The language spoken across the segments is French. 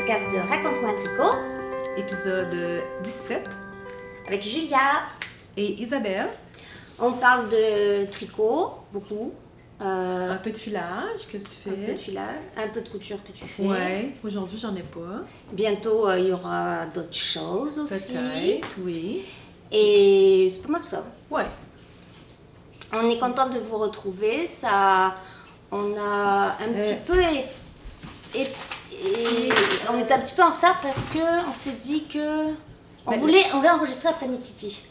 podcast de Raconte-moi un tricot. Épisode 17. Avec Julia. Et Isabelle. On parle de tricot, beaucoup. Un peu de filage que tu fais. Un peu de filage, un peu de couture que tu fais. Ouais, aujourd'hui j'en ai pas. Bientôt il y aura d'autres choses aussi. Peut-être, oui. Et c'est pas mal ça. Ouais. On est content de vous retrouver. Ça, on a un petit peu... on était un petit peu en retard parce qu'on s'est dit que... On voulait enregistrer après Knit City.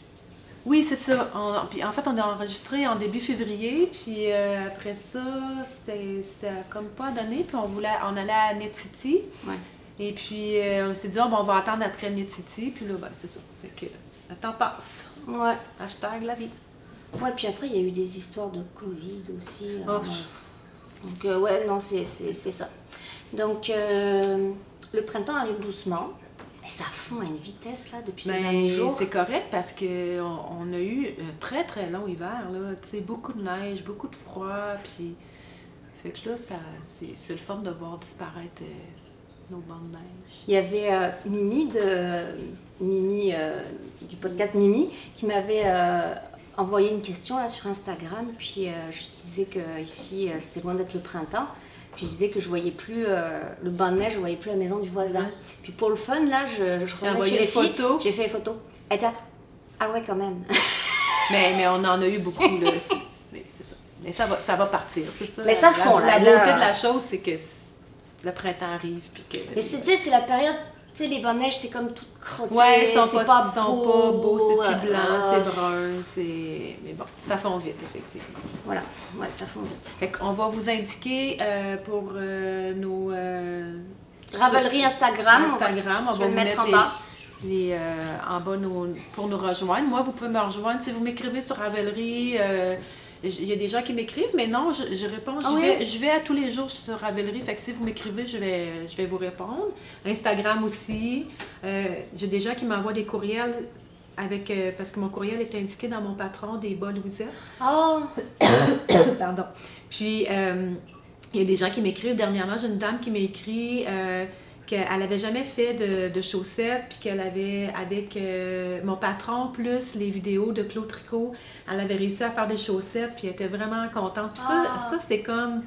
Oui, c'est ça. Puis en fait, on a enregistré en début février, puis après ça, c'était comme pas donné, puis on allait à Knit City. Ouais. Et puis on s'est dit, on va attendre après Knit City, puis là, ben, c'est ça. Fait que le temps passe. Ouais. Hashtag la vie. Ouais, puis après, il y a eu des histoires de Covid aussi. Oh. Donc, ouais, non, c'est ça. Donc, le printemps arrive doucement. Et ça fond à une vitesse, là, depuis ces derniers jours. C'est correct parce qu'on a eu un très, très long hiver, là. Tu sais, beaucoup de neige, beaucoup de froid, puis... Fait que là, c'est le fun de voir disparaître nos bancs de neige. Il y avait Mimi, du podcast Mimi, qui m'avait envoyé une question, là, sur Instagram, puis je disais que ici c'était loin d'être le printemps. Puis je disais que je voyais plus le banc de neige, je voyais plus la maison du voisin. Ouais. Puis pour le fun, là, je revenais chez les filles, j'ai fait les photos. Elle était ah ouais, quand même. mais on en a eu beaucoup, là. C'est ça. Mais ça va partir, c'est ça. Mais ça fond, la beauté de la chose, c'est que le printemps arrive. Puis que, mais c'est la période, tu sais, les bancs de neige, c'est comme tout crotté. Ouais, ils sont pas beaux, c'est plus blanc, c'est brun, c'est... Mais bon, ça fond vite, effectivement. Voilà, ouais, ça fond vite. Fait qu'on va vous indiquer pour nos... Ravelry Instagram, on va je vais vous le mettre en bas. En bas pour nous rejoindre. Moi, vous pouvez me rejoindre si vous m'écrivez sur Ravelry. Il y a des gens qui m'écrivent, mais non, je réponds. Je vais à tous les jours sur Ravelry. Fait que si vous m'écrivez, je vais vous répondre. Instagram aussi. J'ai des gens qui m'envoient des courriels parce que mon courriel est indiqué dans mon patron des bas Louisette. Oh! Pardon. Puis, il y a des gens qui m'écrivent. Dernièrement, j'ai une dame qui m'a écrit qu'elle n'avait jamais fait de chaussettes, puis qu'elle avait, avec mon patron, plus les vidéos de Claude Tricot, elle avait réussi à faire des chaussettes, puis elle était vraiment contente. Puis ça c'est comme...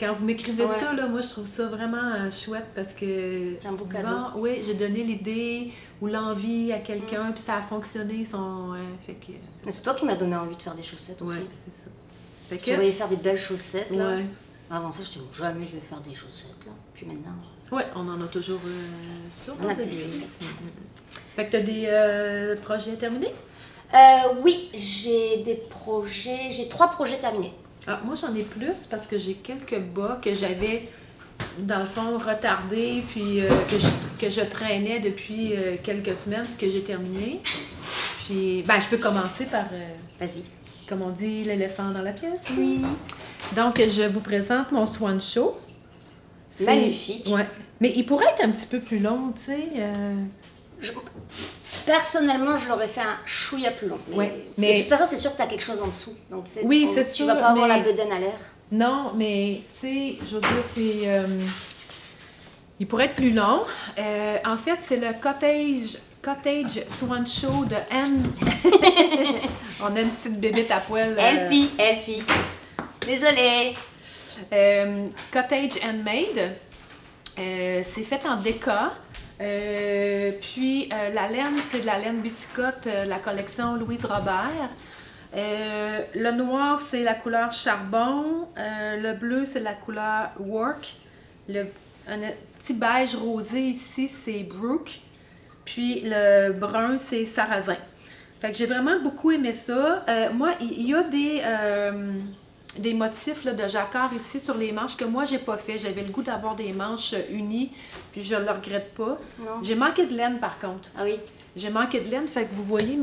Quand vous m'écrivez ça, là, moi, je trouve ça vraiment chouette parce que... C'est un beau cadeau. Oui, j'ai donné l'idée ou l'envie à quelqu'un, puis ça a fonctionné. Fait que, mais c'est toi qui m'as donné envie de faire des chaussettes aussi. Oui, c'est ça. Fait que... Tu voyais faire des belles chaussettes, là. Ouais. Avant ça, je disais, jamais je vais faire des chaussettes, là. Puis maintenant... Oui, on en a toujours sur on a des chaussettes. Fait que tu as des projets terminés? Oui, j'ai 3 projets terminés. Ah, moi, j'en ai plus parce que j'ai quelques bas que j'avais, dans le fond, retardés, puis que je traînais depuis quelques semaines, que j'ai terminé. Puis, ben, je peux commencer par... Vas-y. Comme on dit, l'éléphant dans la pièce. Oui. Donc, je vous présente mon Swan Show. Magnifique. Ouais. Mais il pourrait être un petit peu plus long, tu sais. Personnellement, je l'aurais fait un chouïa plus long. Mais de toute façon, c'est sûr que tu as quelque chose en dessous. Donc, oui, c'est sûr. Tu vas pas avoir la bedaine à l'air. Non, mais tu sais, je veux dire, c'est... il pourrait être plus long. En fait, c'est le Cottage Swan Show de Anne. On a une petite bébête à poil. Elfie. Désolée. Cottage Handmade. C'est fait en déca. Puis la laine, c'est de la laine bicycotte, la collection Louise Robert. Le noir, c'est la couleur charbon. Le bleu, c'est la couleur work. Un petit beige rosé ici, c'est Brooke. Puis le brun, c'est sarrasin. Fait que j'ai vraiment beaucoup aimé ça. Moi, il y a des motifs là, de jacquard ici sur les manches que moi j'ai pas fait. J'avais le goût d'avoir des manches unies, puis je le regrette pas. J'ai manqué de laine par contre. Ah oui? J'ai manqué de laine, fait que vous voyez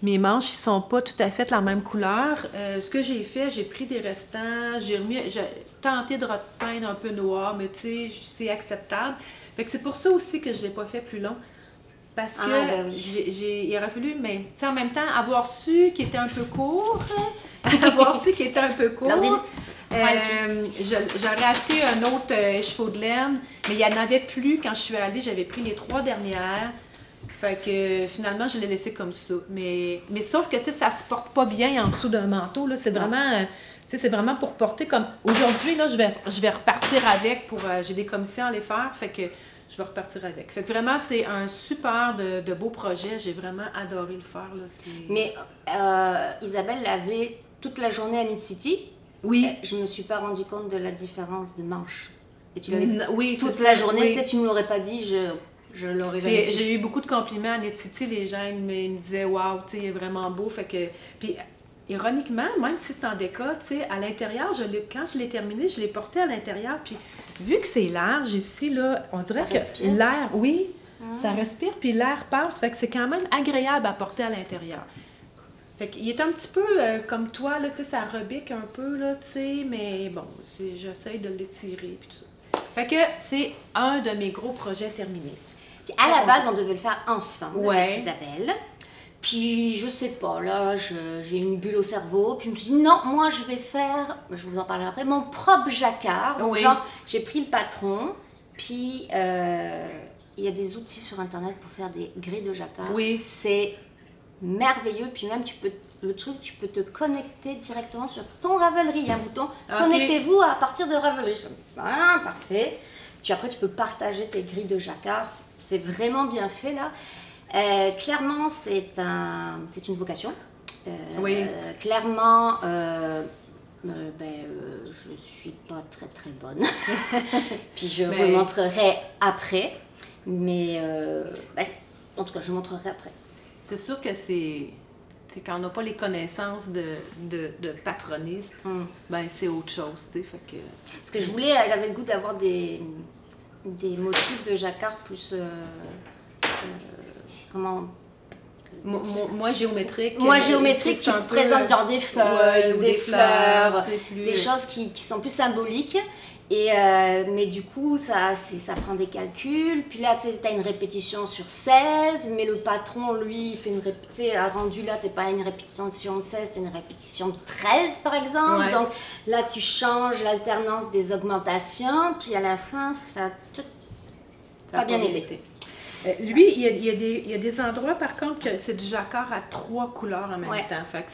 mes manches, ils sont pas tout à fait la même couleur. Ce que j'ai fait, j'ai pris des restants, j'ai tenté de repeindre un peu noir, mais tu sais, c'est acceptable. Fait que c'est pour ça aussi que je l'ai pas fait plus long. Parce que ben oui. il aurait fallu, mais en même temps, avoir su qu'il était un peu court, avoir su qu'il était un peu court, J'aurais acheté un autre écheveau de laine, mais il n'y en avait plus quand je suis allée. J'avais pris les 3 dernières. Fait que finalement, je l'ai laissé comme ça. Mais sauf que, tu sais, ça se porte pas bien en dessous d'un manteau. Là. C'est vraiment... c'est vraiment pour porter comme... Aujourd'hui, là, je vais repartir avec pour... j'ai des commissions à les faire, fait que je vais repartir avec. Fait que vraiment, c'est un super de beau projet. J'ai vraiment adoré le faire. Là. Mais Isabelle l'avait toute la journée à Knit City. Oui. Je me suis pas rendu compte de la différence de manche. Et tu l'avais oui, toute la journée. Tu sais, tu me l'aurais pas dit, je l'aurais jamais su. J'ai eu beaucoup de compliments à Knit City. Les gens me disaient « Wow, tu sais, il est vraiment beau. » Fait que... Puis, ironiquement, même si c'est en déca, tu sais, à l'intérieur, quand je l'ai terminé, je l'ai porté à l'intérieur. Puis, vu que c'est large ici, là, on dirait que l'air, oui, ça respire, puis l'air passe. Fait que c'est quand même agréable à porter à l'intérieur. Fait qu'il est un petit peu comme toi, là, tu sais, ça rebique un peu, là, tu sais, mais bon, j'essaie de l'étirer, puis tout ça. Fait que c'est un de mes gros projets terminés. Puis à la base, on devait le faire ensemble avec Isabelle. Puis, je sais pas, là, j'ai une bulle au cerveau. Puis, je me suis dit, non, moi, je vais faire, je vous en parlerai après, mon propre jacquard. Donc, genre, j'ai pris le patron. Puis, il y a des outils sur Internet pour faire des grilles de jacquard. Oui. C'est merveilleux. Puis, même, tu peux te connecter directement sur ton Ravelry. Il y a un bouton, connectez-vous à partir de Ravelry. Je me dis, parfait. Puis, après, tu peux partager tes grilles de jacquard. C'est vraiment bien fait, là. Clairement, c'est une vocation. Clairement, je suis pas très très bonne. Puis je vous le montrerai après. Mais en tout cas, je vous montrerai après. C'est sûr que c'est quand on n'a pas les connaissances de patroniste, c'est autre chose. Fait que... Parce que j'avais le goût d'avoir des motifs de jacquard plus... Moi, géométrique. Moi, géométrique, qui présente genre des feuilles, des fleurs, des choses qui sont plus symboliques. Mais du coup, ça prend des calculs. Puis là, tu as une répétition sur 16, mais le patron, lui, il fait une répétition. Rendu là, tu n'es pas à une répétition de 16, tu une répétition de 13, par exemple. Donc là, tu changes l'alternance des augmentations. Puis à la fin, ça n'a pas bien été. Lui, il y a des endroits, par contre, que c'est du jacquard à 3 couleurs en même temps. Fait que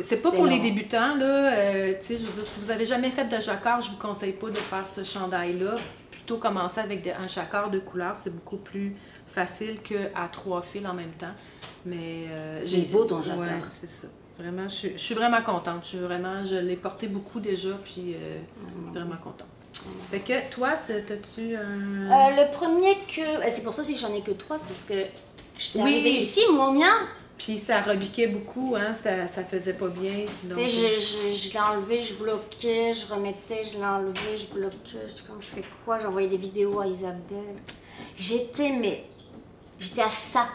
c'est pas pour les débutants, là. Je veux dire, si vous avez jamais fait de jacquard, je vous conseille pas de faire ce chandail-là. Plutôt commencer avec un jacquard de couleurs, c'est beaucoup plus facile qu'à 3 fils en même temps. Mais j'ai beau ton jacquard. Ouais, c'est ça. Vraiment, je suis vraiment contente. Je l'ai porté beaucoup déjà, puis vraiment contente. Fait que toi, t'as-tu un... le premier que... C'est pour ça que j'en ai que 3, c'est parce que je t'ai arrivée ici, mon mien. Puis ça rebiquait beaucoup, hein, ça faisait pas bien. Tu sais, je l'ai enlevé, je bloquais, je remettais, je l'ai enlevé, je bloquais. J'étais comme, je fais quoi? J'envoyais des vidéos à Isabelle. J'étais à ça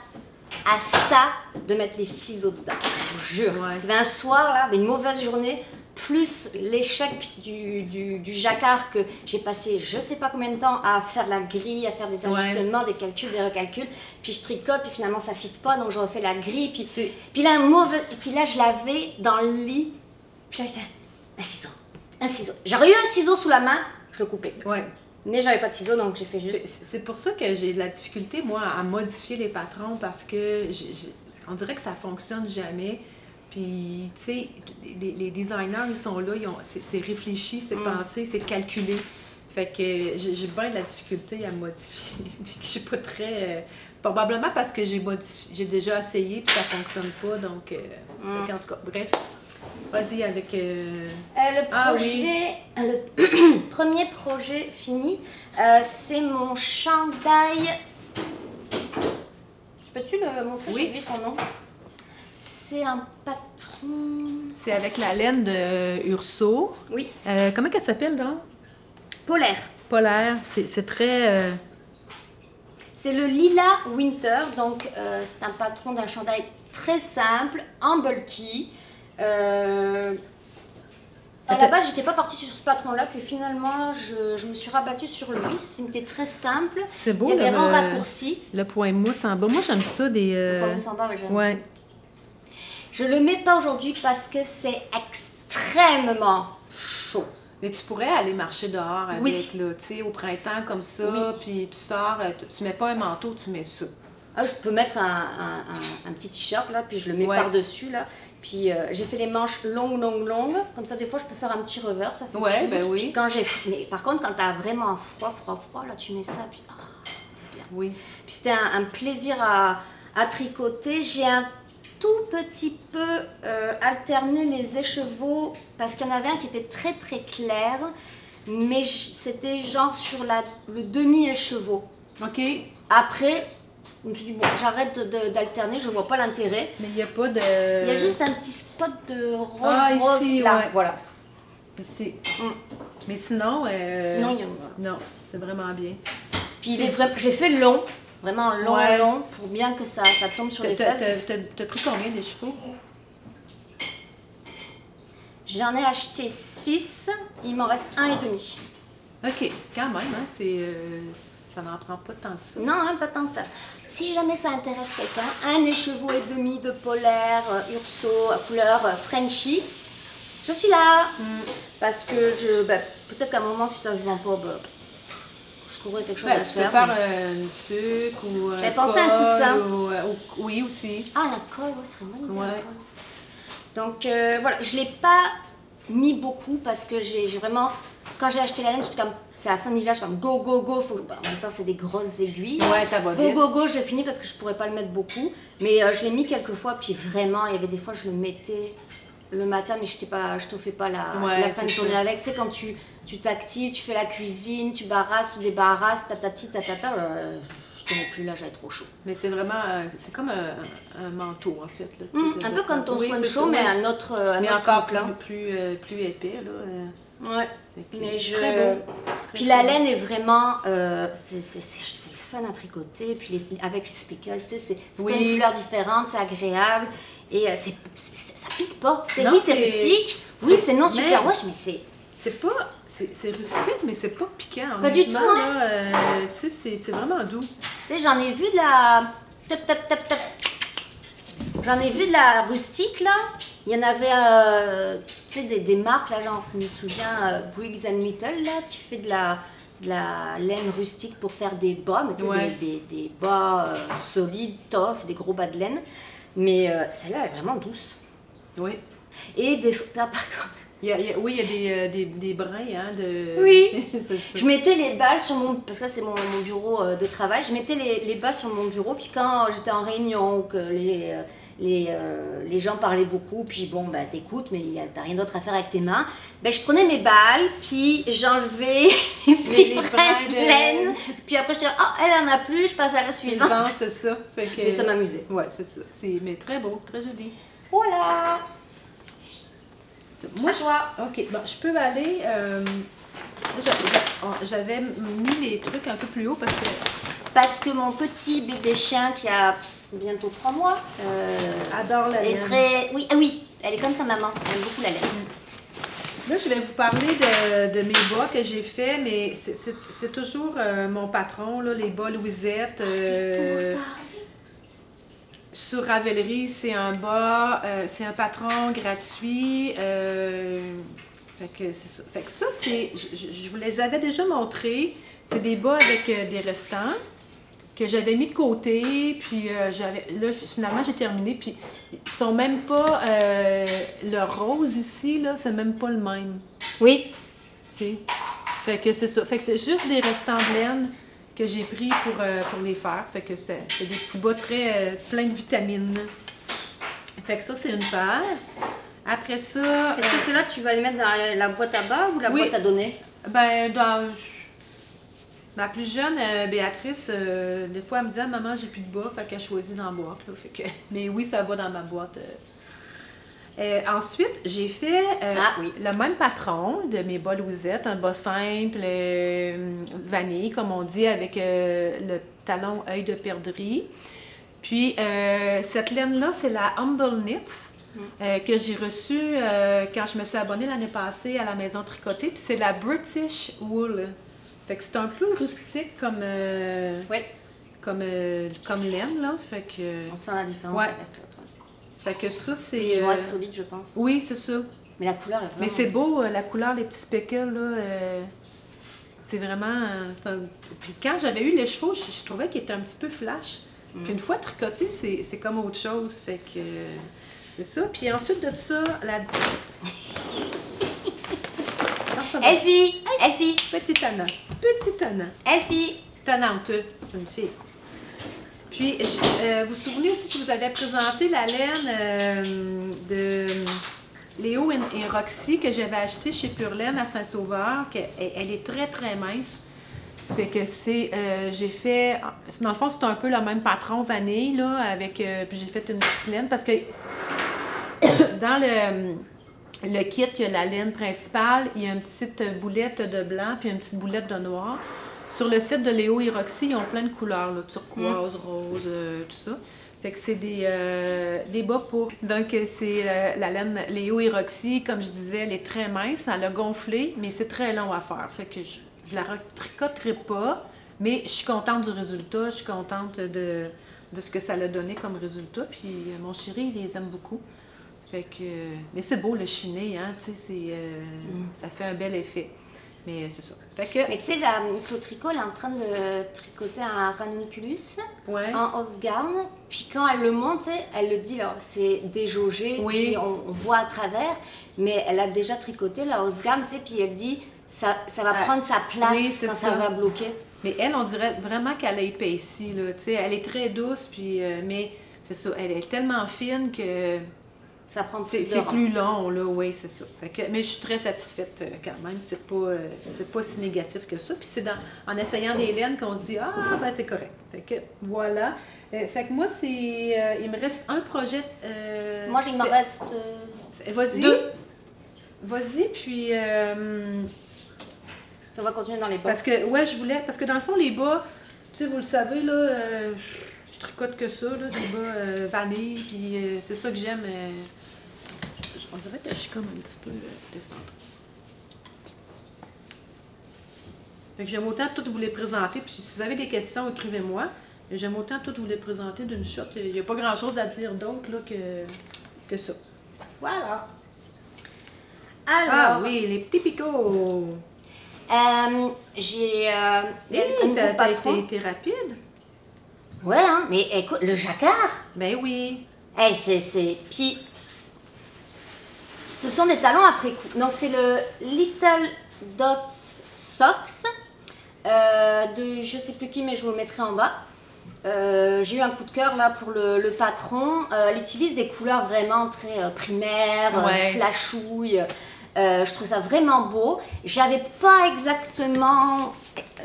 de mettre les ciseaux dedans, je vous jure. Il y avait un soir, là, une mauvaise journée, plus l'échec du jacquard que j'ai passé je sais pas combien de temps à faire la grille, à faire des ajustements, des calculs, des recalculs, puis je tricote, puis finalement ça ne fit pas, donc je refais la grille, puis là je l'avais dans le lit, puis là j'étais un ciseau. J'aurais eu un ciseau sous la main, je le coupais. Mais j'avais pas de ciseaux, donc j'ai fait juste... C'est pour ça que j'ai de la difficulté, moi, à modifier les patrons, parce que on dirait que ça fonctionne jamais. Puis, tu sais, les designers, ils sont là, c'est réfléchi, c'est pensé, c'est calculé. Fait que j'ai bien de la difficulté à modifier. Puis que je suis pas très... probablement parce que j'ai déjà essayé, puis ça fonctionne pas, donc... en tout cas, bref, vas-y avec... le premier projet fini, c'est mon chandail... Peux-tu le montrer? J'ai vu son nom. C'est un patron... C'est avec la laine de Urso. Oui. Comment elle s'appelle, là? Polaire. Polaire. C'est très... C'est le Lila Winter. Donc, c'est un patron d'un chandail très simple, en bulky. À la base, j'étais pas partie sur ce patron-là. Puis finalement, je me suis rabattue sur lui. C'était très simple. C'est beau. Il y a des rangs raccourcis. Le point mousse en bas. Moi, j'aime ça. Le point mousse en bas, j'aime ça. Je le mets pas aujourd'hui parce que c'est extrêmement chaud. chaud. Mais tu pourrais aller marcher dehors avec, Oui. là, tu sais, au printemps comme ça, Oui. puis tu sors, tu mets pas un manteau, tu mets ça. Ah, je peux mettre un petit t-shirt là, puis je le mets Ouais. par-dessus là. Puis j'ai fait les manches longues. Comme ça, des fois, je peux faire un petit revers, ça fait Ouais, cute. ben oui. Puis quand mais par contre, quand t'as vraiment un froid, là, tu mets ça, puis t'es bien. Oui. Puis c'était un plaisir à tricoter. J'ai un tout petit peu alterné les écheveaux parce qu'il y en avait un qui était très clair, mais c'était genre sur le demi-écheveau. OK. Après, je me suis dit, bon, j'arrête d'alterner, je vois pas l'intérêt. Mais il n'y a pas de... Il y a juste un petit spot de rose, Ah, ici, là, ouais. voilà. Ici. Mm. Mais sinon... Sinon, il y a... Non, c'est vraiment bien. Puis je l'ai fait long, vraiment long, Ouais. long, pour bien que ça tombe sur les fesses. T'as pris combien de chevaux? J'en ai acheté 6, il m'en reste 1,5. OK, quand même, hein, ça n'en prend pas tant que ça. Non, hein, pas tant que ça. Si jamais ça intéresse quelqu'un, 1,5 de polaire Urso à couleur Frenchy, je suis là. Parce que peut-être qu'à un moment, si ça se vend pas, je trouverai quelque chose à Tu peux faire. faire une tuque ou un J'avais pensé à un coussin. Oui, aussi. Ah, la colle, ouais, ce serait une bonne idée, Ouais. la colle. Donc voilà, je ne l'ai pas mis beaucoup parce que j'ai vraiment, quand j'ai acheté la laine, j'étais comme, c'est la fin de l'hiver, je suis comme go, faut que... en même temps, c'est des grosses aiguilles. Ouais, ça va vite. Go, je l'ai fini parce que je pourrais pas le mettre beaucoup. Mais je l'ai mis quelques fois, puis vraiment, il y avait des fois, je le mettais le matin, mais je te fais pas la fin de journée avec. Tu sais, quand tu t'actives, tu fais la cuisine, tu barrasses, tu débarrasses, tatati, tatata, je tenais plus là, j'avais trop chaud. Mais c'est vraiment, c'est comme un manteau en fait. Là, Un peu comme ton swan c'est show, ça, mais ouais. un autre Mais autre encore couple, hein. plus épais. Là, Ouais. Fait que, Mais très beau. Puis la laine est vraiment, c'est le fun à tricoter. Puis avec les speckles, tu sais, c'est tout une couleur différente, c'est agréable et ça pique pas. Non, Oui, c'est rustique. Oui, c'est non super mais- wesh, mais c'est rustique, mais c'est pas piquant. Pas du honnêtement, tout, hein. là, tu sais, c'est vraiment doux. tu sais, j'en ai vu de la tap. J'en ai vu de la rustique là. Il y en avait, tu sais, des marques là, genre, je me souviens, Briggs and Little là, qui fait de la laine rustique pour faire des bas, mais tu sais, Ouais. des bas solides, tough, des gros bas de laine. Mais celle-là est vraiment douce. Oui. Et des fois, par contre, Oui, il y a des brins, hein, de... Oui. c'est ça. je mettais les balles sur mon... Parce que là, c'est mon bureau de travail. Je mettais les balles sur mon bureau, puis quand j'étais en réunion, ou que les gens parlaient beaucoup, puis bon, bah t'écoutes, mais t'as rien d'autre à faire avec tes mains, ben, je prenais mes balles, puis j'enlevais les petits les brins brins de de laine, puis après je disais, oh, elle en a plus, je passe à la suivante. Non, c'est ça. Fait que... Mais ça m'amusait. Ouais, c'est ça. Mais très beau, très joli. Voilà. Moi, À toi. OK, bon, je peux aller... J'avais mis les trucs un peu plus haut Parce que mon petit bébé chien qui a bientôt 3 mois adore la est laine. très... Oui, elle est comme sa maman, elle aime beaucoup la laine. Là, je vais vous parler de mes bas que j'ai fait, mais c'est toujours mon patron, là, les bas Louisette. C'est beau ça. Sur Ravelry, c'est un bas, c'est un patron gratuit. Fait que c'est ça. Fait que ça, c'est, je vous les avais déjà montrés. C'est des bas avec des restants que j'avais mis de côté. Puis là, finalement, j'ai terminé. Puis ils sont même pas, le rose ici, là, c'est même pas le même. Oui. Tu sais. Fait que c'est ça. Fait que c'est juste des restants de laine que j'ai pris pour les faire. Fait que c'est des petits bas très plein de vitamines. Fait que ça, c'est une paire. Après ça... Est-ce que ceux-là, tu vas les mettre dans la boîte à bas ou la Oui. boîte à donner? Ben, dans... Ma plus jeune, Béatrice, des fois, elle me dit « Maman, j'ai plus de bas. » Fait qu'elle choisit dans la boîte. Là. Fait que... Mais oui, ça va dans ma boîte. Ensuite, j'ai fait le même patron de mes bas Louisette, un bas simple, vanille, comme on dit, avec le talon œil de perdrix. Puis, cette laine-là, c'est la Humble Knits, que j'ai reçue quand je me suis abonnée l'année passée à la maison tricotée. Puis, c'est la British Wool. Fait que c'est un peu rustique comme, comme laine, là. Fait que... On sent la différence avec l'autre. Fait que ça, c'est... Ils vont être solides, je pense. Oui, c'est ça. Mais la couleur est vraiment... Mais c'est beau, la couleur, les petits speckles, là, c'est vraiment... Puis quand j'avais eu les chevaux, je trouvais qu'ils étaient un petit peu flash. Puis une fois tricoté, c'est comme autre chose, fait que... c'est ça. Puis ensuite de ça, la... Elfie! Elfie! Petite Anna. Petite Anna. Elfie! Tannante, c'est une fille. Puis, vous vous souvenez aussi que je vous avais présenté la laine de Léo et Roxy que j'avais achetée chez Pure Laine à Saint-Sauveur. Elle est très, très mince. Fait que c'est... j'ai fait... Dans le fond, c'est un peu le même patron vanille, là, avec... puis j'ai fait une petite laine parce que dans le kit, il y a la laine principale, il y a une petite boulette de blanc puis une petite boulette de noir. Sur le site de Léo et Roxy, ils ont plein de couleurs, là, turquoise, rose, tout ça. Fait que c'est des bas pour... Donc, c'est la laine Léo et Roxy, comme je disais, elle est très mince, elle a gonflé, mais c'est très long à faire. Fait que je la retricoterai pas, mais je suis contente du résultat, je suis contente de ce que ça a donné comme résultat. Puis mon chéri, il les aime beaucoup. Fait que... mais c'est beau le chiné, hein, tu sais, ça fait un bel effet. Mais c'est ça. Fait que... Mais tu sais, Claude Tricot, elle est en train de tricoter un ranunculus en Osgarn. Puis quand elle le monte, elle le dit, là, c'est déjaugé, puis on voit à travers. Mais elle a déjà tricoté la Osgarn, tu sais, puis elle dit, ça va prendre sa place quand ça va bloquer. Mais elle, on dirait vraiment qu'elle est épaissie, là, tu sais, elle est très douce, puis, mais c'est ça, elle est tellement fine que... Ça prend c'est plus long, là, oui, c'est ça. Fait que, mais je suis très satisfaite quand même. C'est pas si négatif que ça. Puis c'est en essayant des laines qu'on se dit « Ah, ben c'est correct. » Fait que voilà. Fait que moi, c'est... il me reste un projet... moi, il m'en reste... Vas-y. 2. Vas-y, puis... on va continuer dans les bas. Parce que, ouais, je voulais... Parce que dans le fond, les bas, tu sais, vous le savez, là... je tricote que ça, là, des bas vanille, puis c'est ça que j'aime. On dirait que je suis comme un petit peu descendante. Fait que j'aime autant toutes vous les présenter, puis si vous avez des questions, écrivez-moi. Mais j'aime autant toutes vous les présenter d'une shot. Il n'y a pas grand-chose à dire d'autre là que ça. Voilà. Alors... Ah oui, les petits picots. J'ai un nouveau patron. T'es rapide? Ouais, hein, mais écoute, le jacquard. Ben oui. Puis, ce sont des talons après coup. Donc, c'est le Little Dot Socks de je sais plus qui, mais je vous le mettrai en bas. J'ai eu un coup de cœur là pour le patron. Elle utilise des couleurs vraiment très primaires, flashouilles. Je trouve ça vraiment beau. J'avais pas exactement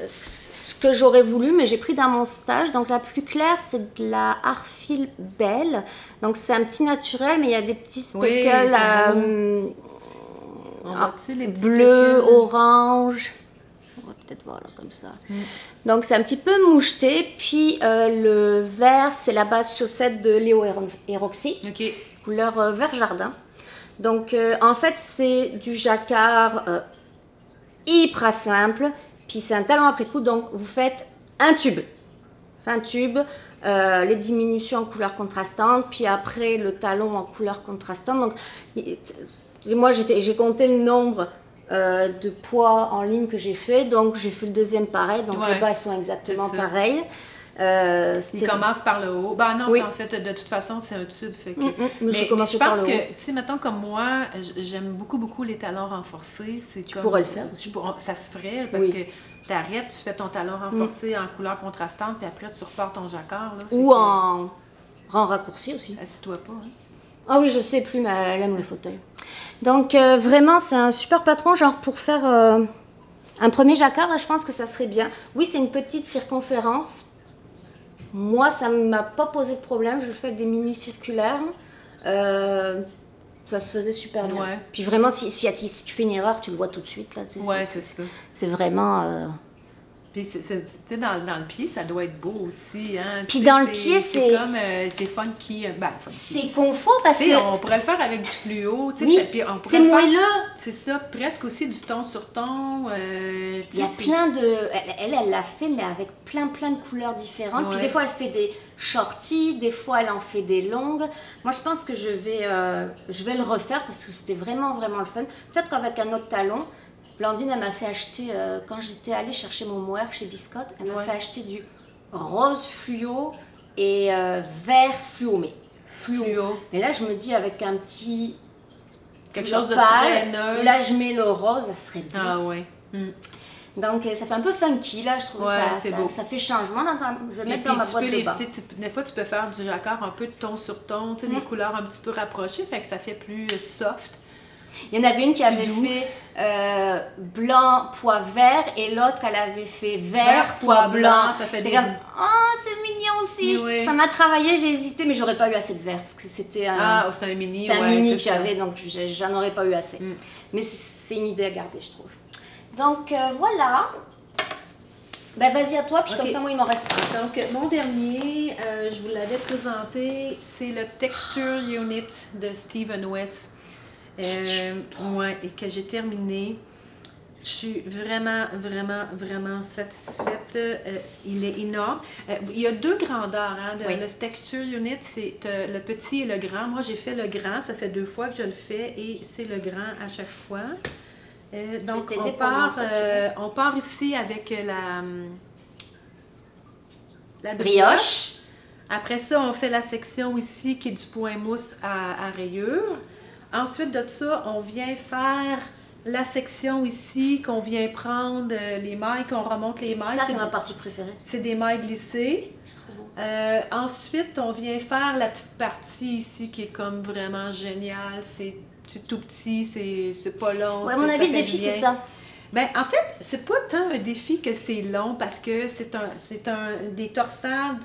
ce que j'aurais voulu, mais j'ai pris dans mon stage. Donc la plus claire, c'est de la Arfil Belle. Donc c'est un petit naturel, mais il y a des petits speckles bleu, orange. On va peut-être voir là comme ça. Donc c'est un petit peu moucheté. Puis le vert, c'est la base chaussette de Léo et Roxy. Couleur vert jardin. Donc, en fait, c'est du jacquard hyper simple. Puis, c'est un talon après coup. Donc, vous faites un tube. Les diminutions en couleur contrastante. Puis après, le talon en couleur contrastante. Donc, moi, j'ai compté le nombre de poids en ligne que j'ai fait. Donc, j'ai fait le deuxième pareil. Donc, les bas, ils sont exactement pareils. Il commence par le haut. Ben non, en fait, de toute façon, c'est un tube. Fait que... mais je pense que, tu sais, mettons comme moi, j'aime beaucoup les talons renforcés. Tu pourrais le faire. Ça se ferait parce que tu arrêtes, tu fais ton talon renforcé en couleur contrastante, puis après, tu repars ton jacquard. Là, ou en raccourci aussi. Assis-toi pas. Hein. Ah oui, je sais plus, mais elle aime le fauteuil. Donc, vraiment, c'est un super patron, genre pour faire un premier jacquard, là, je pense que ça serait bien. Oui, c'est une petite circonférence. Moi, ça ne m'a pas posé de problème. Je le fais avec des mini circulaires. Ça se faisait super bien. Puis vraiment, si tu fais une erreur, tu le vois tout de suite. Là, c'est ça. C'est vraiment Puis, dans le pied, ça doit être beau aussi. Hein? Puis dans le pied, c'est comme. C'est funky. Ben, c'est confort parce que. On pourrait le faire avec du fluo. Oui, c'est moelleux. C'est ça, presque aussi du ton sur ton. Il y a plein de. Elle l'a fait, mais avec plein de couleurs différentes. Puis des fois, elle fait des shorties, des fois, elle en fait des longues. Moi, je pense que je vais le refaire parce que c'était vraiment le fun. Peut-être avec un autre talon. Blandine, elle m'a fait acheter, quand j'étais allée chercher mon mohair chez Biscotte, elle m'a fait acheter du rose fluo et vert fluo, mais fluo. Mais là, je me dis avec un petit quelque chose de très neutre. Là, je mets le rose, ça serait bien. Ah ouais. Donc, ça fait un peu funky, là, je trouve que ça fait changement. Je vais mettre dans ma boîte de bain. Des fois, tu peux faire du jacquard un peu de ton sur ton, des couleurs un petit peu rapprochées, fait que ça fait plus soft. Il y en avait une qui avait fait blanc, pois vert, et l'autre, elle avait fait vert, pois blanc. Ça fait comme, oh, c'est mignon aussi. Oui. Ça m'a travaillé, j'ai hésité, mais j'aurais pas eu assez de vert, parce que c'était c'est un mini. C'était un mini que j'avais, donc j'en aurais pas eu assez. Mais c'est une idée à garder, je trouve. Donc, voilà. Ben, vas-y à toi, puis comme ça, moi, il m'en reste un. Donc, mon dernier, je vous l'avais présenté, c'est le Texture Unit de Stephen West. Et que j'ai terminé. Je suis vraiment satisfaite. Il est énorme. Il y a deux grandeurs. Hein, le Texture Unit, c'est le petit et le grand. Moi, j'ai fait le grand. Ça fait 2 fois que je le fais et c'est le grand à chaque fois. Donc, on part ici avec la brioche. Après ça, on fait la section ici qui est du point mousse à rayures. Ensuite de ça, on vient faire la section ici, qu'on vient prendre les mailles, qu'on remonte les mailles. Ça, c'est ma partie préférée. C'est des mailles glissées. C'est trop beau. Ensuite, on vient faire la petite partie ici qui est comme vraiment géniale. C'est tout petit, c'est pas long. Ouais, à mon avis, le défi, c'est ça. Ben, en fait, c'est pas tant un défi que c'est long parce que c'est des torsades.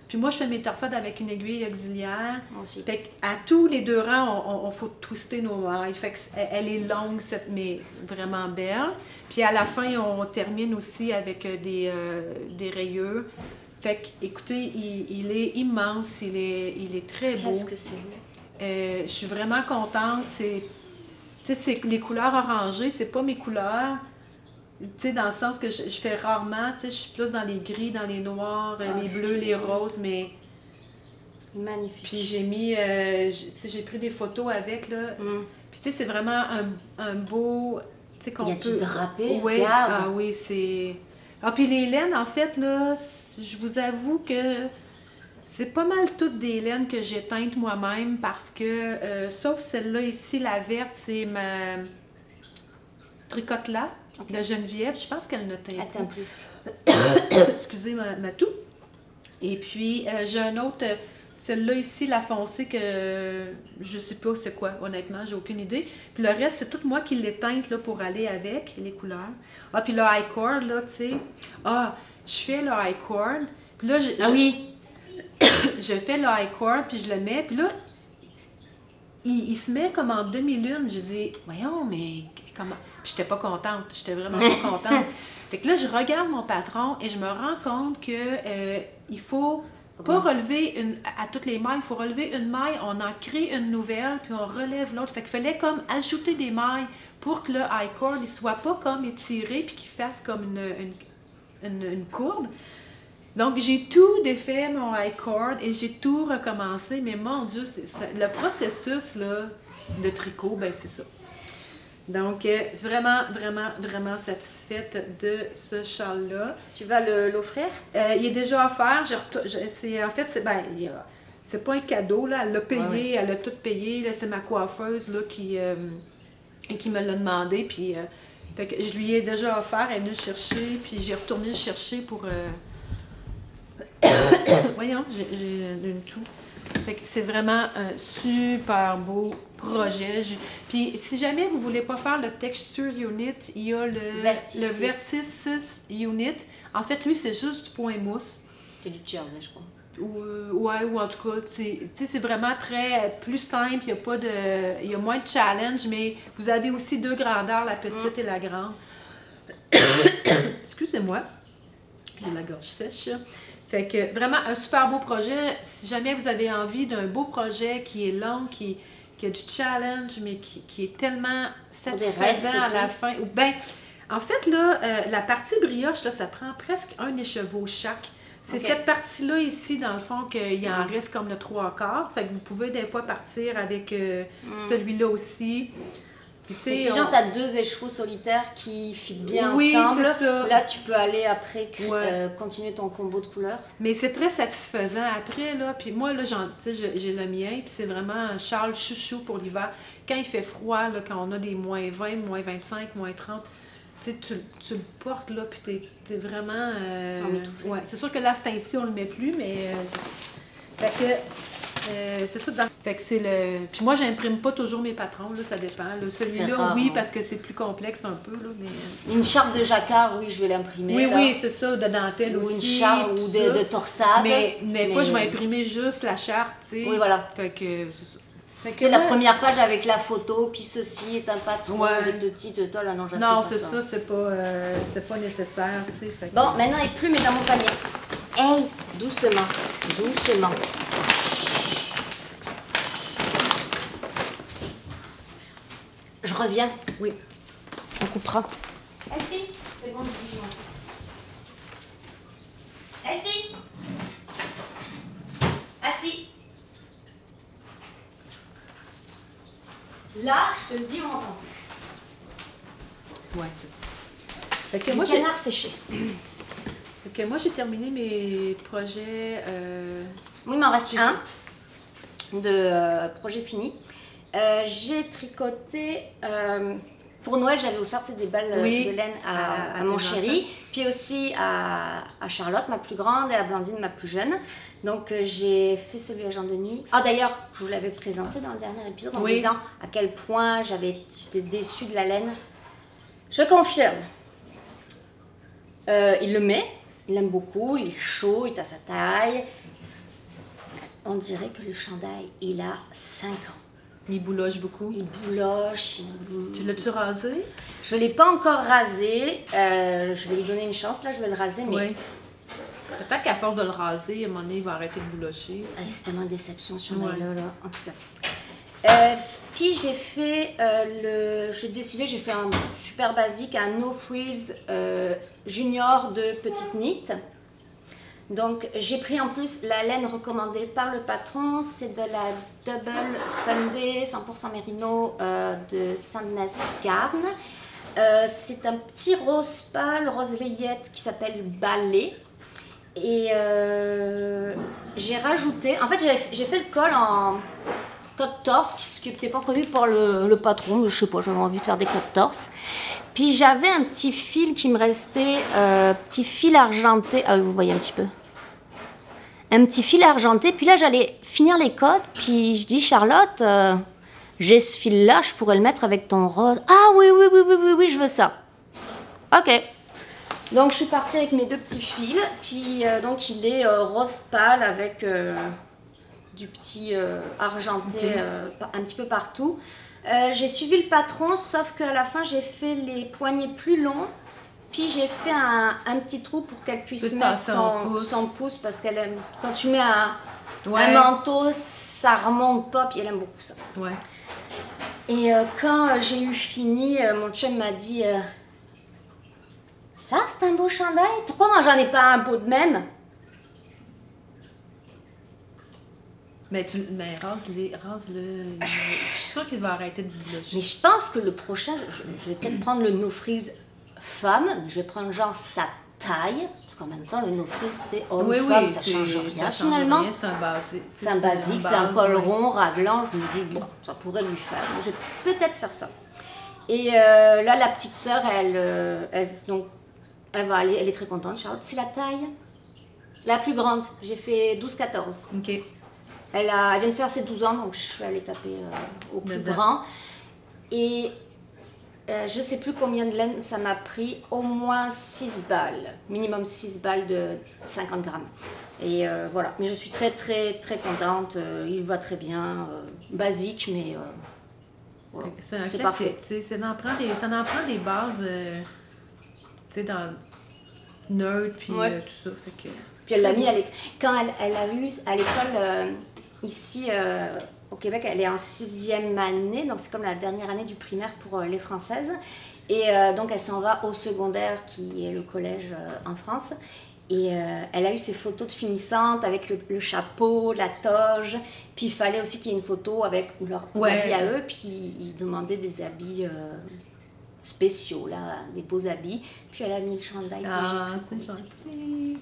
Puis moi, je fais mes torsades avec une aiguille auxiliaire. Aussi. Fait qu'à tous les 2 rangs, on faut twister nos mailles. Fait qu'elle est longue, mais vraiment belle. Puis à la fin, on termine aussi avec des rayures. Fait que, écoutez, il est immense, il est très beau. Qu'est-ce que c'est? Je suis vraiment contente. C'est les couleurs orangées, c'est pas mes couleurs. Dans le sens que je fais rarement, je suis plus dans les gris, dans les noirs, les bleus, les roses, mais... Magnifique. Puis j'ai mis, j'ai pris des photos avec, là. Puis c'est vraiment un beau... Il y a du drapé, regarde. Ah oui, c'est... Ah, puis les laines, en fait, là, je vous avoue que c'est pas mal toutes des laines que j'ai teintes moi-même parce que, sauf celle-là ici, la verte, c'est ma tricote-là. Okay. De Geneviève, je pense qu'elle ne teint plus. Excusez ma toux. Et puis, j'ai un autre, celle-là ici, la foncée, que je sais pas c'est quoi, honnêtement, j'ai aucune idée. Puis le reste, c'est tout moi qui les teinte là, pour aller avec les couleurs. Ah, puis le high cord, là, tu sais. Ah, je fais le high cord. Puis là, je fais le high cord, puis je le mets. Puis là, il se met comme en demi-lune. J'ai dit, voyons, mais comment... Puis j'étais pas contente, j'étais vraiment pas contente. Fait que là, je regarde mon patron et je me rends compte que il faut pas relever à toutes les mailles, il faut relever une maille, on en crée une nouvelle, puis on relève l'autre. Fait qu'il fallait comme ajouter des mailles pour que le high cord ne soit pas comme étiré puis qu'il fasse comme une courbe. Donc, j'ai tout défait mon high cord et j'ai tout recommencé. Mais mon Dieu, le processus là, de tricot, ben c'est ça. Donc, vraiment satisfaite de ce châle-là. Tu vas l'offrir? Il est déjà offert. C'est pas un cadeau, là. Elle l'a payé, elle a tout payé. C'est ma coiffeuse là, qui me l'a demandé. Puis, fait que je lui ai déjà offert. Elle est venue chercher, puis j'ai retourné le chercher pour... Voyons, j'ai une toux. Fait que c'est vraiment un super beau projet. Puis si jamais vous ne voulez pas faire le Texture Unit, il y a le Vertices Unit. En fait, lui, c'est juste du point mousse. C'est du jersey, je crois. Ou en tout cas, c'est vraiment plus simple. Il y a moins de challenge, mais vous avez aussi 2 grandeurs, la petite et la grande. Excusez-moi. j'ai la gorge sèche. Fait que vraiment un super beau projet. Si jamais vous avez envie d'un beau projet qui est long, qui a du challenge, mais qui est tellement satisfaisant à la fin. Ou ben, en fait, là, la partie brioche, là, ça prend presque un écheveau chaque. C'est cette partie-là ici, dans le fond, qu'il en reste comme le 3/4. Fait que vous pouvez des fois partir avec celui-là aussi. Puis, si genre t'as 2 écheveaux solitaires qui fitent bien ensemble, là tu peux aller après continuer ton combo de couleurs. Mais c'est très satisfaisant après, là. Puis moi, là, j'ai le mien, puis c'est vraiment Charles chouchou pour l'hiver. Quand il fait froid, là, quand on a des moins 20, moins 25, moins 30, tu le portes, là, puis t'es vraiment... C'est sûr que là, c'est ainsi, on le met plus, mais... fait que... c'est ça. Fait que c'est le... Puis moi, j'imprime pas toujours mes patrons, là, ça dépend. Celui-là, oui, parce que c'est plus complexe un peu, là, mais... Une charpe de jacquard, oui, je vais l'imprimer. Oui, oui, c'est ça, de dentelle aussi. Ou une charpe ou de torsade. Mais fois, je vais imprimer juste la charte, tu sais. Oui, voilà. Fait que c'est ça. C'est la première page avec la photo, puis ceci est un patron de petites toiles. Non, non, c'est ça, c'est pas nécessaire, tu sais. Bon, maintenant, les plumes est dans mon panier. Hey, doucement, doucement. Je reviens. Oui. On coupera. Elfie, c'est bon, dis-moi. Elfie, assis. Là, je te le dis, on m'entend plus. Ouais, c'est ça. Fait que moi, canard séché. Fait que moi, j'ai terminé mes projets. Oui, il m'en reste un de projet fini. J'ai tricoté. Pour Noël, j'avais offert des balles de laine à mon chéri, puis aussi à Charlotte, ma plus grande, et à Blandine, ma plus jeune. Donc, j'ai fait celui à Jean-Denis. Ah, d'ailleurs, je vous l'avais présenté dans le dernier épisode en disant à quel point j'étais déçue de la laine. Je confirme. Il le met, il aime beaucoup, il est chaud, il est à sa taille. On dirait que le chandail, il a 5 ans. Il bouloche beaucoup. Il bouloche. Tu l'as-tu rasé? Je ne l'ai pas encore rasé. Je vais lui donner une chance. Là, je vais le raser. Mais... Oui. Peut-être qu'à force de le raser, à un moment donné, il va arrêter de boulocher. C'est tellement une déception, ce chandail-là. Là. En tout cas. Puis, j'ai fait j'ai fait un super basique, un No Frills junior de petite knit. Donc, j'ai pris en plus la laine recommandée par le patron. C'est de la Double Sunday 100% Merino de Sandnes Garn. C'est un petit rose pâle, rose layette qui s'appelle Ballet. Et j'ai rajouté... En fait, j'ai fait le col en code torse, ce qui n'était pas prévu par le patron. Je sais pas, j'avais envie de faire des codes torse. Puis j'avais un petit fil qui me restait, petit fil argenté. Ah, vous voyez un petit peu. Un petit fil argenté. Puis là, j'allais finir les codes. Puis je dis, Charlotte, j'ai ce fil-là, je pourrais le mettre avec ton rose. Ah oui, je veux ça. Ok. Donc, je suis partie avec mes 2 petits fils. Puis, donc, il est rose pâle avec du petit argenté un petit peu partout. J'ai suivi le patron, sauf qu'à la fin, j'ai fait les poignets plus longs. Puis j'ai fait un petit trou pour qu'elle puisse mettre son pouce parce qu'elle aime. Quand tu mets un manteau, ça remonte pas, puis elle aime beaucoup ça. Ouais. Et quand j'ai eu fini, mon chum m'a dit ça, c'est un beau chandail. Pourquoi moi j'en ai pas un beau de même? Mais rase-le. Je suis sûre qu'il va arrêter de boulocher. Mais je pense que le prochain, je vais peut-être prendre le No Frills femme, je vais prendre genre sa taille, parce qu'en même temps le No Frills c'était homme-femme, ça change rien finalement. C'est un basique. C'est un basique, c'est un col rond, raglant, je me dis bon, ça pourrait lui faire, je vais peut-être faire ça. Et là la petite sœur, elle est très contente, Charlotte, c'est la taille la plus grande, j'ai fait 12-14. Ok. Elle vient de faire ses 12 ans, donc je suis allée taper au plus grand. Et je ne sais plus combien de laine ça m'a pris, au moins 6 balles, minimum 6 balles de 50 grammes. Et voilà, mais je suis très contente, il va très bien, basique, mais voilà, c'est parfait. Ça en prend des bases, tu sais, nerd, puis Ouais. tout ça. Fait que... Puis elle l'a mis quand elle a eu à l'école ici au Québec, elle est en 6e année, donc c'est comme la dernière année du primaire pour les Françaises. Et donc elle s'en va au secondaire qui est le collège en France. Et elle a eu ses photos de finissantes avec le chapeau, la toge. Puis il fallait aussi qu'il y ait une photo avec leurs habits à eux. Puis ils demandaient des habits spéciaux, là, des beaux habits. Puis elle a mis le chandail. Ah, c'est gentil.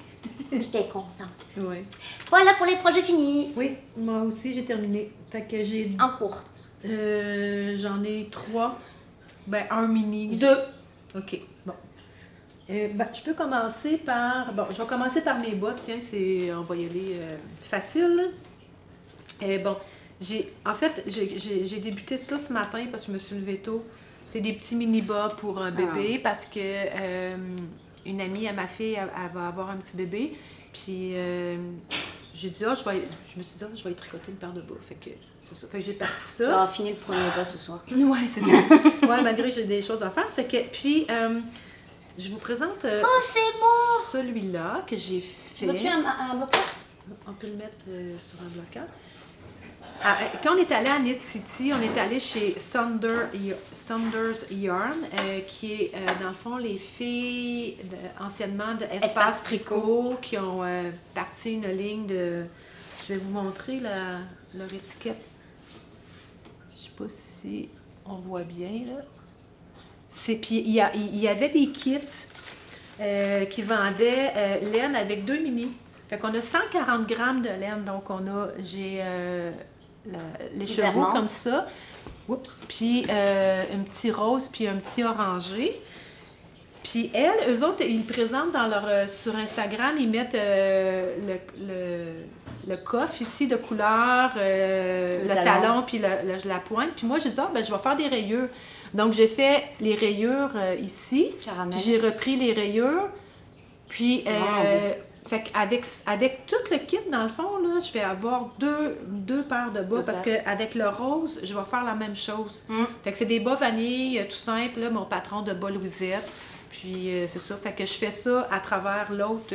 J'étais contente. Oui. Voilà pour les projets finis. Oui, moi aussi j'ai terminé. Fait que j'ai... En cours. J'en ai 3. Ben, un mini. 2. OK, bon. Je peux commencer par... Bon, je vais commencer par mes bas. Tiens, on va y aller facile. Bon, en fait, j'ai débuté ça ce matin parce que je me suis levée tôt. C'est des petits mini-bas pour un bébé parce que une amie à ma fille, elle va avoir un petit bébé. Puis j'ai dit, je me suis dit, je vais y tricoter une paire de bas. Fait que c'est ça. Fait que j'ai parti ça. Tu vas finir le premier bas ce soir. Ouais, c'est ça. Ouais, malgré que j'ai des choses à faire. Fait que, puis, je vous présente Oh, c'est beau! celui-là que j'ai fait. Veux-tu un bloqueur? On peut le mettre sur un bloqueur. Quand on est allé à Knit City, on est allé chez Saunders Yarn, qui est dans le fond les filles anciennement de Espace Tricot qui ont parti une ligne de... Je vais vous montrer leur étiquette. Je sais pas si on voit bien là. Puis il y avait des kits qui vendaient laine avec 2 mini. Fait qu'on a 140 grammes de laine, donc j'ai les chevaux comme ça. Oups. Puis un petit rose, puis un petit orangé. Puis eux autres, ils présentent dans sur Instagram, ils mettent le coffre ici de couleur, le talon, puis la pointe. Puis moi, j'ai dit, je vais faire des rayures. Donc, j'ai fait les rayures ici. Puis j'ai repris les rayures. Puis, fait avec tout le kit, dans le fond, là, je vais avoir deux paires de bas parce qu'avec le rose, je vais faire la même chose. Fait que c'est des bas vanille, tout simple, là, mon patron de bas Louisette. Puis c'est ça, fait que je fais ça à travers l'autre,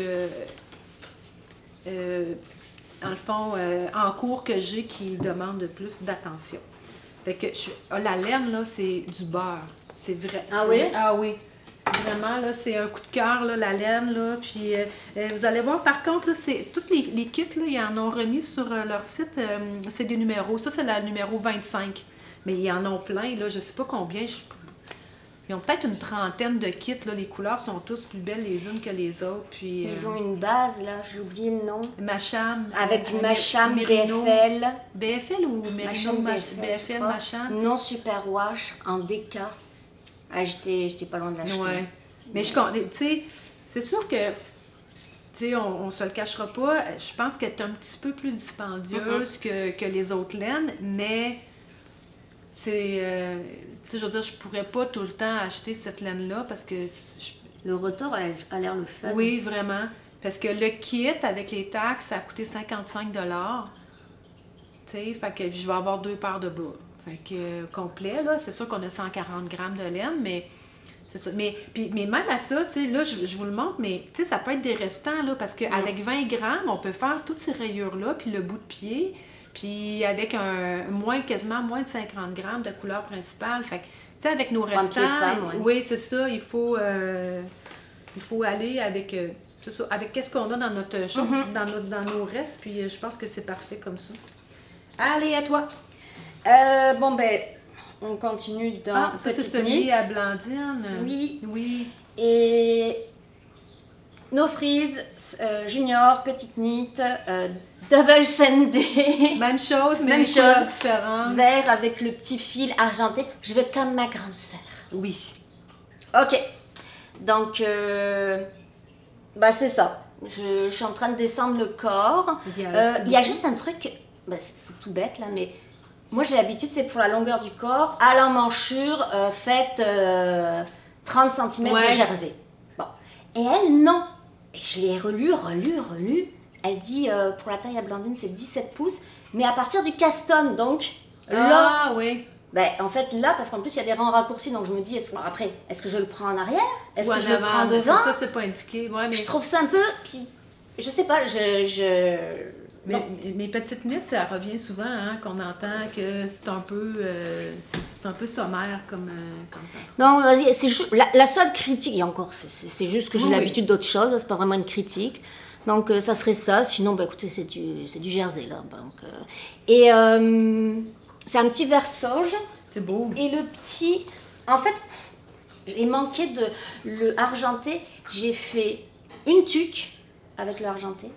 dans le fond, en cours que j'ai qui demande plus d'attention. Fait que la laine, là, c'est du beurre. C'est vrai. Ah oui? Ah oui. Vraiment, là, c'est un coup de cœur, là, la laine, là. Puis, vous allez voir, par contre, là, tous les kits, là, ils en ont remis sur leur site. C'est des numéros. Ça, c'est la numéro 25. Mais ils en ont plein, là. Je sais pas combien. Ils ont peut-être une trentaine de kits, là. Les couleurs sont tous plus belles les unes que les autres. Puis, ils ont une base, là. J'ai oublié le nom. Macham. Avec du Macham Merino. BFL. BFL ou Merino BFL Macham? Non Superwash en DK. Ah, j'étais pas loin de l'acheter. Ouais. Mais tu sais, c'est sûr que, tu sais, on se le cachera pas, je pense qu'elle est un petit peu plus dispendieuse que les autres laines, mais c'est, tu sais, je veux dire, je pourrais pas tout le temps acheter cette laine-là parce que... Le retour a l'air le fun. Oui, vraiment. Parce que le kit, avec les taxes, ça a coûté 55 $. Tu sais, fait que je vais avoir 2 paires de bas. Fait que complet, là, c'est sûr qu'on a 140 grammes de laine, mais c'est ça. Mais même à ça, tu sais, là, je vous le montre, mais tu sais, ça peut être des restants, là, parce qu'avec 20 grammes, on peut faire toutes ces rayures-là, puis le bout de pied, puis avec quasiment moins de 50 grammes de couleur principale. Fait que, tu sais, avec nos restants, oui, c'est ça, il faut aller avec, c'est ça, avec qu'est-ce qu'on a dans notre chose, dans nos restes, puis je pense que c'est parfait comme ça. Allez, à toi! Bon, ben, on continue dans ça, c'est celui à Blandine. Oui. Oui. Et No Frills, Junior, Petite Knit, Double Sandé. Même chose, mais des couleurs différentes. Vert avec le petit fil argenté. Je veux comme ma grande sœur. Oui. Ok. Donc, c'est ça. Je suis en train de descendre le corps. Il y a juste un truc, c'est tout bête là, mais... Moi, j'ai l'habitude, c'est pour la longueur du corps, à l'emmanchure, faite 30 cm de jersey. Bon. Et elle, non. Et je l'ai relu. Elle dit, pour la taille à Blandine, c'est 17 pouces, mais à partir du caston, donc, là, Ben, en fait, là, parce qu'en plus, il y a des rangs raccourcis, donc je me dis, est-ce que je le prends en arrière? Est-ce que je le prends devant? Ça, c'est pas indiqué. Ouais, mais... Je trouve ça un peu... Puis, je sais pas, Mais mes petites mythes, ça revient souvent, hein, qu'on entend que c'est un peu sommaire comme Non, vas-y, c'est la seule critique, et encore, c'est juste que j'ai l'habitude d'autre chose, c'est pas vraiment une critique. Donc, ça serait ça. Sinon, bah, écoutez, c'est du jersey, là. Donc, et c'est un petit versoge. C'est beau. Et le petit... En fait, j'ai manqué de le argenté. J'ai fait une tuque avec le argenté.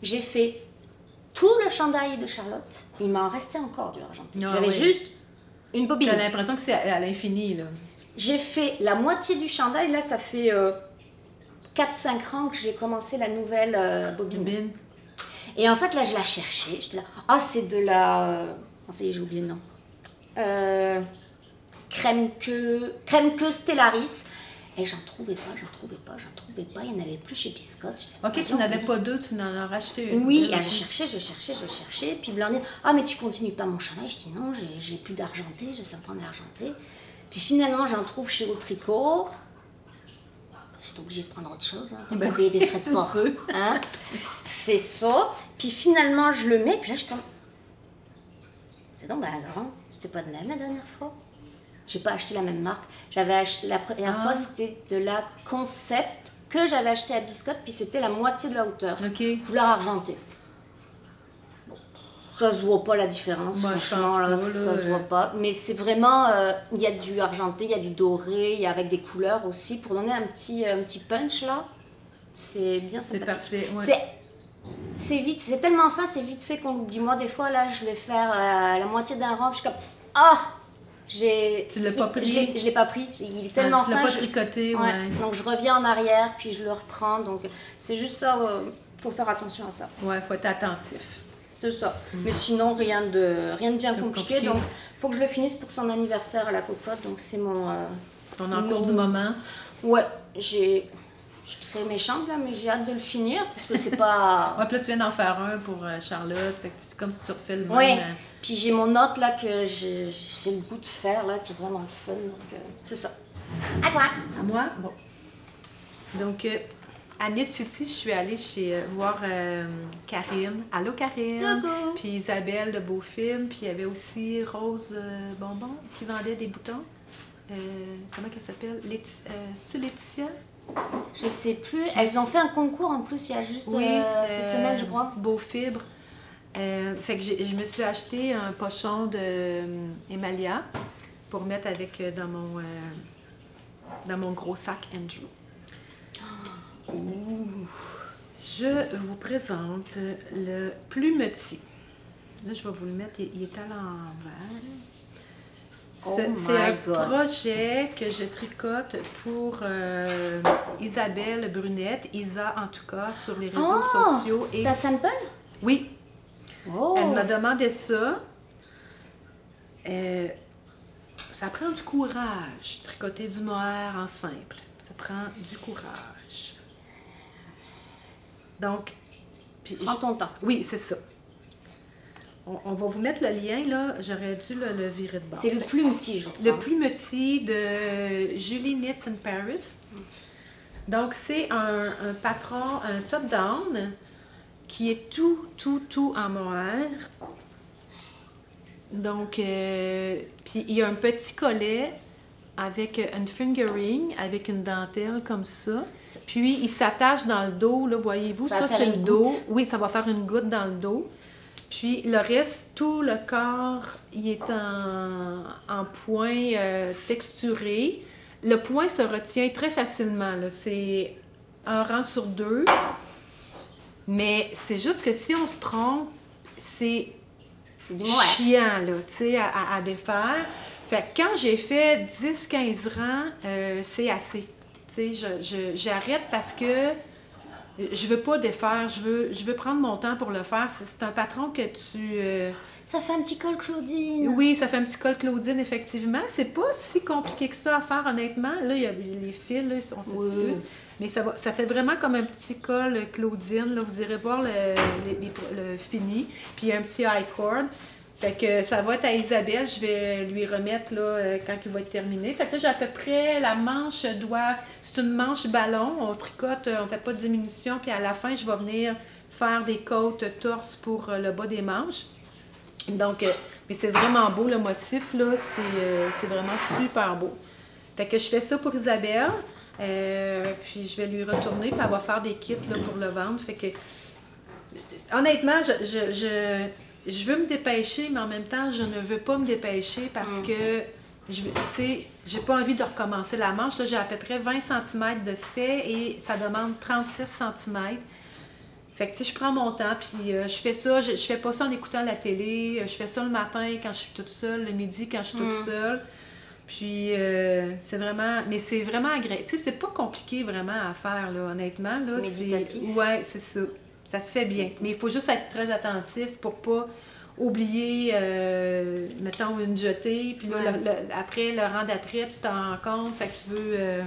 J'ai fait tout le chandail de Charlotte. Il m'en restait encore du argenté. J'avais juste une bobine. J'ai l'impression que c'est à l'infini, là. J'ai fait la moitié du chandail. Là, ça fait 4-5 rangs que j'ai commencé la nouvelle bobine. Et en fait, là, je la cherchais. J'étais là, c'est de la... ça y est, j'ai oublié le nom. Crème que Stellaris. Et j'en trouvais pas. Il n'y en avait plus chez Biscotte. Ok, tu n'avais pas deux, tu en as racheté une. Oui, je cherchais. Puis Blandine, mais tu continues pas mon chandail. Je dis non, j'ai plus d'argenté, je sais prendre l'argenté. Puis finalement, j'en trouve chez Au Tricot. J'étais obligée de prendre autre chose, hein, pour payer des frais de port. Hein? C'est ça. Puis finalement, je le mets, puis là, je suis comme... C'est donc grand. C'était pas de même la dernière fois. J'ai pas acheté la même marque. J'avais acheté la première fois, c'était de la Concept que j'avais acheté à Biscotte, puis c'était la moitié de la hauteur. Couleur argentée. Bon, ça se voit pas la différence, franchement, là, ça se voit pas. Mais c'est vraiment, il y a du argenté, il y a du doré, il y a avec des couleurs aussi, pour donner un petit punch là. C'est bien sympathique. C'est parfait, ouais. C'est vite, c'est tellement fin, c'est vite fait qu'on l'oublie. Moi, des fois, là, je vais faire la moitié d'un rang, je suis comme, tu l'as pas pris? Je l'ai pas pris. Il est tellement fin. Tu l'as pas tricoté, ouais. Donc, je reviens en arrière, puis je le reprends. Donc, c'est juste ça, faut faire attention à ça. Ouais, faut être attentif. C'est ça. Mais sinon, rien de bien compliqué. Donc, il faut que je le finisse pour son anniversaire à la cocotte. Donc, c'est mon... ton encours du moment. Ouais, je suis très méchante, là, mais j'ai hâte de le finir, parce que c'est pas... Ouais, puis là, tu viens d'en faire un pour Charlotte, fait que c'est comme si tu refais le même. Ouais, puis j'ai mon autre, là, que j'ai le goût de faire, là, qui est vraiment le fun, donc c'est ça. À toi! À moi? Bon. Donc, à Knit City, je suis allée voir Karine. Allô, Karine! Coucou! Puis Isabelle de Beaufilm, puis il y avait aussi Rose Bonbon, qui vendait des boutons. Comment elle s'appelle? Tu Laetitia? Je sais plus. Elles ont fait un concours en plus il y a juste cette semaine, je crois. Beau Fibre. Fait que je me suis acheté un pochon de Emalia pour mettre avec dans mon gros sac Andrew. Je vous présente le Plumetis. Là, je vais vous le mettre. Il est à l'envers. C'est un projet que je tricote pour Isabelle Brunette, Isa en tout cas, sur les réseaux sociaux. C'est à Sample? Oui. Elle m'a demandé ça. Ça prend du courage, tricoter du mohair en simple. Ça prend du courage. Donc... Prends ton temps. Oui, c'est ça. On va vous mettre le lien, là. J'aurais dû le virer de bord. C'est le Plumetis, je crois. Le Plumetis de Julie Knits in Paris. Donc, c'est un patron, un top-down, qui est tout en mohair. Donc, puis il y a un petit collet avec une fingering, avec une dentelle comme ça. Puis, il s'attache dans le dos, là, voyez-vous? Ça c'est le dos. Oui, ça va faire une goutte dans le dos. Puis le reste, tout le corps, il est en point texturé. Le point se retient très facilement. C'est un rang sur deux. Mais c'est juste que si on se trompe, c'est chiant là, à défaire. Fait que quand j'ai fait 10-15 rangs, c'est assez. J'arrête parce que je veux pas défaire, je veux prendre mon temps pour le faire. C'est un patron que tu... Ça fait un petit col Claudine. Oui, ça fait un petit col Claudine, effectivement. C'est pas si compliqué que ça à faire, honnêtement. Là, il y a les fils, là, on s'excuse. Mais ça fait vraiment comme un petit col Claudine. Là, vous irez voir le fini. Puis il y a un petit high cord. Fait que ça va être à Isabelle, je vais lui remettre là, quand il va être terminé. Fait que là, j'ai à peu près, la manche c'est une manche ballon, on tricote, on fait pas de diminution, puis à la fin, je vais venir faire des côtes torse pour le bas des manches. Donc, mais c'est vraiment beau le motif, là, c'est vraiment super beau. Fait que je fais ça pour Isabelle, puis je vais lui retourner, puis elle va faire des kits là, pour le vendre. Fait que, honnêtement, je veux me dépêcher, mais en même temps, je ne veux pas me dépêcher parce que, tu sais, j'ai pas envie de recommencer la manche. Là, j'ai à peu près 20 cm de fait et ça demande 36 cm. Fait que, tu sais, je prends mon temps, puis je fais ça. Je fais pas ça en écoutant la télé. Je fais ça le matin quand je suis toute seule, le midi quand je suis toute seule. Puis, c'est vraiment... Mais c'est vraiment agréable. Tu sais, c'est pas compliqué vraiment à faire, là, honnêtement. Là, méditatif. Ouais, c'est ça. Ça se fait bien. Mais il faut juste être très attentif pour pas oublier, mettons, une jetée. Puis là, après, le rang d'après, tu t'en rends compte. Fait que tu veux...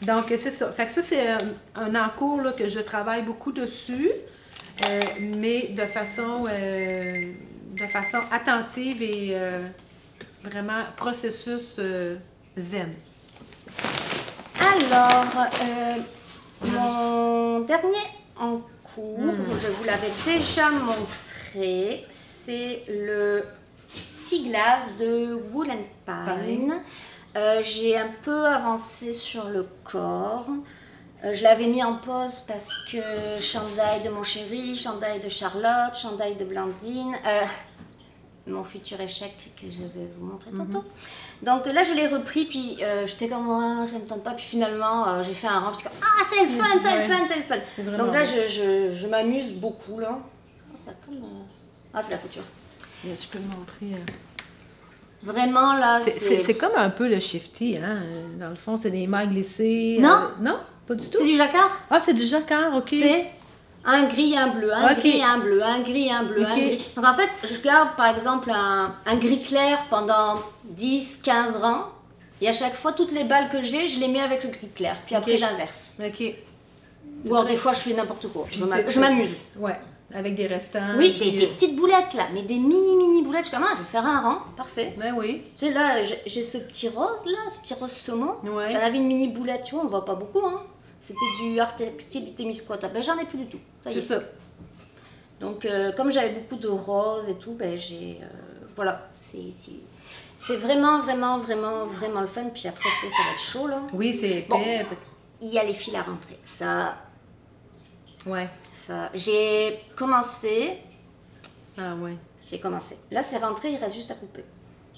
Donc, c'est ça. Fait que ça, c'est un encours là, que je travaille beaucoup dessus, mais de façon attentive et vraiment processus zen. Alors, mon dernier encours, je vous l'avais déjà montré, c'est le Sea Glass de Wool and Pine. J'ai un peu avancé sur le corps. Je l'avais mis en pause parce que chandail de mon chéri, chandail de Charlotte, chandail de Blandine, mon futur échec que je vais vous montrer tantôt. Donc là, je l'ai repris, puis j'étais comme, oh, ça me tente pas, puis finalement, j'ai fait un rang, puis comme, ah, c'est le fun, c'est le fun, c'est le fun. Donc là, je m'amuse beaucoup, là. Oh, c'est comme... Ah, c'est la couture. Je peux le montrer. Vraiment, là, c'est comme un peu le shifty, hein? Dans le fond, c'est des mailles glissées. Non. Non, pas du tout. C'est du jacquard. Ah, c'est du jacquard, OK. C'est un gris et un bleu, un gris et un bleu, un gris et un bleu, un gris. Donc en fait, je garde par exemple un gris clair pendant 10-15 rangs. Et à chaque fois, toutes les balles que j'ai, je les mets avec le gris clair. Puis après, j'inverse. OK. Ou alors des fois, je fais n'importe quoi. Je m'amuse. Ouais. Avec des restants. Oui, des petites boulettes là, mais des mini boulettes. Je suis comme, je vais faire un rang, parfait. Ben oui. Tu sais, là, j'ai ce petit rose là, ce petit rose saumon. Ouais. J'en avais une mini boulette, tu vois, on voit pas beaucoup, hein. C'était du art textile du Témiscouata. Ben j'en ai plus du tout. C'est ça. Donc, comme j'avais beaucoup de roses et tout, ben j'ai. Voilà, c'est vraiment le fun. Puis après, tu sais, ça va être chaud là. Oui, c'est épais. Bon, il y a les fils à rentrer. Ça. Ouais. J'ai commencé. Ah ouais. J'ai commencé. Là, c'est rentré, il reste juste à couper.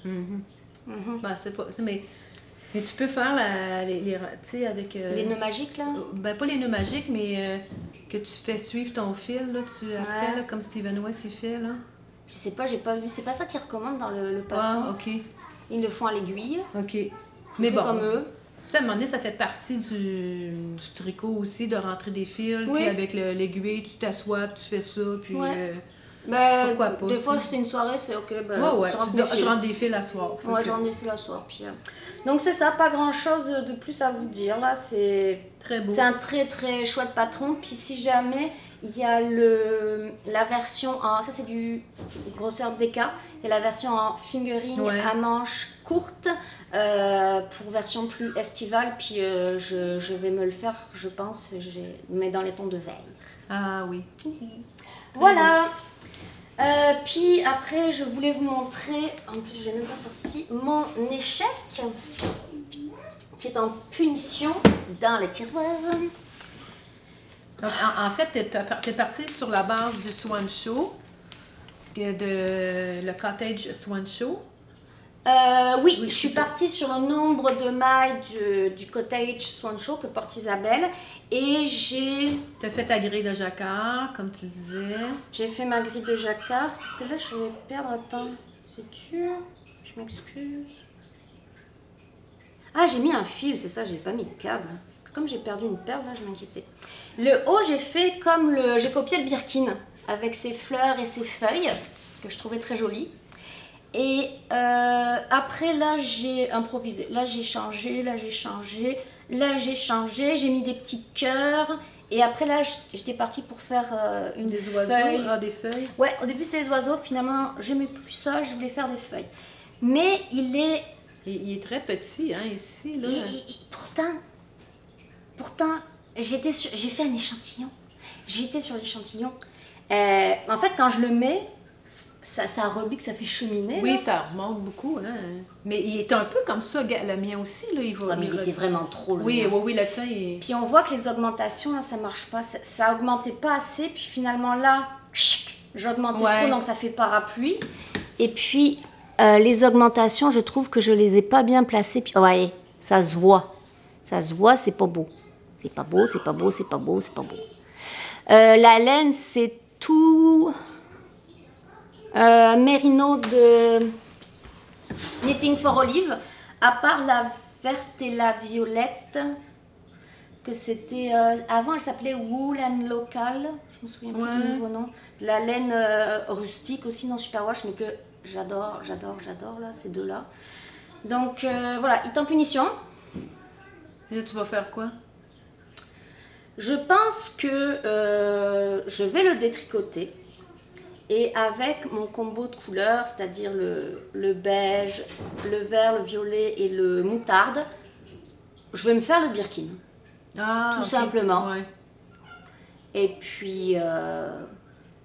Ben, c'est pas. Mais tu peux faire tu sais, avec. Les nœuds magiques, là? Ben, pas les nœuds magiques, mais que tu fais suivre ton fil, là, après, là, comme Steven West il fait, là. Je sais pas, j'ai pas vu. C'est pas ça qu'ils recommandent dans le patron. Ah, OK. Ils le font à l'aiguille. OK. Mais bon. Comme eux. Tu sais, à un moment donné, ça fait partie du tricot aussi, de rentrer des fils, oui. Puis avec l'aiguille, tu t'assois, puis tu fais ça, puis ben, pourquoi pas. Des fois, c'était une soirée, c'est OK, ben, je rentre des fils à soir. Ouais, je rentre des fils à soir. Puis, donc c'est ça, pas grand-chose de plus à vous dire, là, c'est très beau. C'est un très chouette patron, puis si jamais... Il y a la version en... Ça, c'est du grosseur DK. Il y a la version en fingering à manches courtes pour version plus estivale. Puis je vais me le faire, je pense, mais dans les tons de vert. Ah oui. Voilà. Puis après, je voulais vous montrer... En plus, je n'ai même pas sorti mon échec qui est en punition dans le tiroir. Donc, en fait, tu es partie sur la base du Swan Show, le Cottage Swan Show. Oui, je suis partie sur le nombre de mailles du Cottage Swan Show que porte Isabelle. Et j'ai... Tu as fait ta grille de jacquard, comme tu disais. J'ai fait ma grille de jacquard, parce que là, je vais perdre... Attends, c'est-tu... Je m'excuse. Ah, j'ai mis un fil, c'est ça, j'ai pas mis de câble. Comme j'ai perdu une perle, là, je m'inquiétais. Le haut, j'ai fait comme j'ai copié le Birkin, avec ses fleurs et ses feuilles, que je trouvais très jolies. Et après, là, j'ai improvisé. Là, j'ai changé, là, j'ai changé, là, j'ai changé. J'ai mis des petits cœurs Et après là, j'étais partie pour faire une Des oiseaux, feuille. des feuilles. Ouais, au début c'était les oiseaux, finalement j'aimais plus ça, je voulais faire des feuilles. Mais il est... Il est très petit, hein, ici, là. Pourtant, j'ai fait un échantillon. J'étais sur l'échantillon. En fait, quand je le mets, ça rebique, ça fait cheminer. Oui, là. ça remonte beaucoup, hein. Mais il est un peu comme ça, le mien aussi, là. Mais il était vraiment trop le Oui, mien. oui, oui, le tien, il... Puis on voit que les augmentations, là, ça marche pas. Ça augmentait pas assez. Puis finalement, là, j'augmentais trop, donc ça fait parapluie. Et puis, les augmentations, je trouve que je les ai pas bien placées. Puis, ouais, ça se voit. Ça se voit, c'est pas beau. C'est pas beau, c'est pas beau, c'est pas beau, c'est pas beau. La laine, c'est tout mérino de Knitting for Olive, à part la verte et la violette, que c'était... avant, elle s'appelait Wool and Local, je me souviens plus du nouveau nom. La laine rustique aussi, non Superwash, mais que j'adore, là, ces deux-là. Donc, voilà, il est en punition. Et là, tu vas faire quoi? Je pense que je vais le détricoter et avec mon combo de couleurs, c'est-à-dire le beige, le vert, le violet et le moutarde, je vais me faire le birkin. Ah, tout simplement. Ouais. Et puis...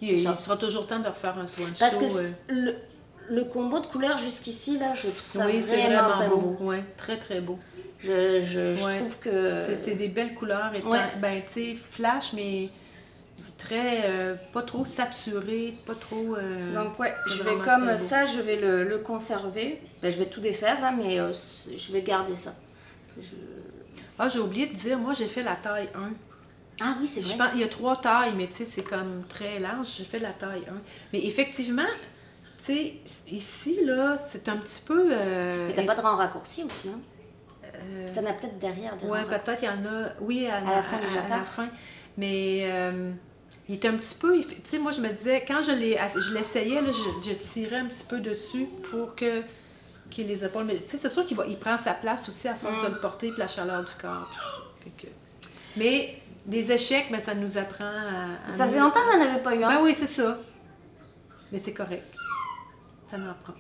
il sera toujours temps de refaire un swatch. Parce que le combo de couleurs jusqu'ici, là, je trouve ça vraiment beau. Oui, très très beau. Je trouve que... C'est des belles couleurs, ben tu sais, flash, mais très, pas trop saturé, pas trop... Donc ouais, je vais comme ça, je vais le conserver. Ben, je vais tout défaire, là, mais je vais garder ça. Ah, j'ai oublié de dire, moi j'ai fait la taille 1. Ah oui, c'est vrai. Je pense, il y a 3 tailles, mais tu sais, c'est comme très large. J'ai fait la taille 1. Mais effectivement, tu sais, ici, là, c'est un petit peu... Mais t'as pas de rang raccourci aussi, hein? T'en as peut-être derrière. Oui, peut-être il y en a. Oui, à la fin du jacquard. À la fin. Mais il est un petit peu. Tu sais, moi, je me disais, quand je l'essayais, je tirais un petit peu dessus pour qu'il ait les épaules. Mais tu sais, c'est sûr qu'il prend sa place aussi à force de le porter et la chaleur du corps. Mais des échecs, ben, ça nous apprend à ça faisait longtemps que j'en avais pas eu un. Ben oui, c'est ça. Mais c'est correct. Ça m'apprend.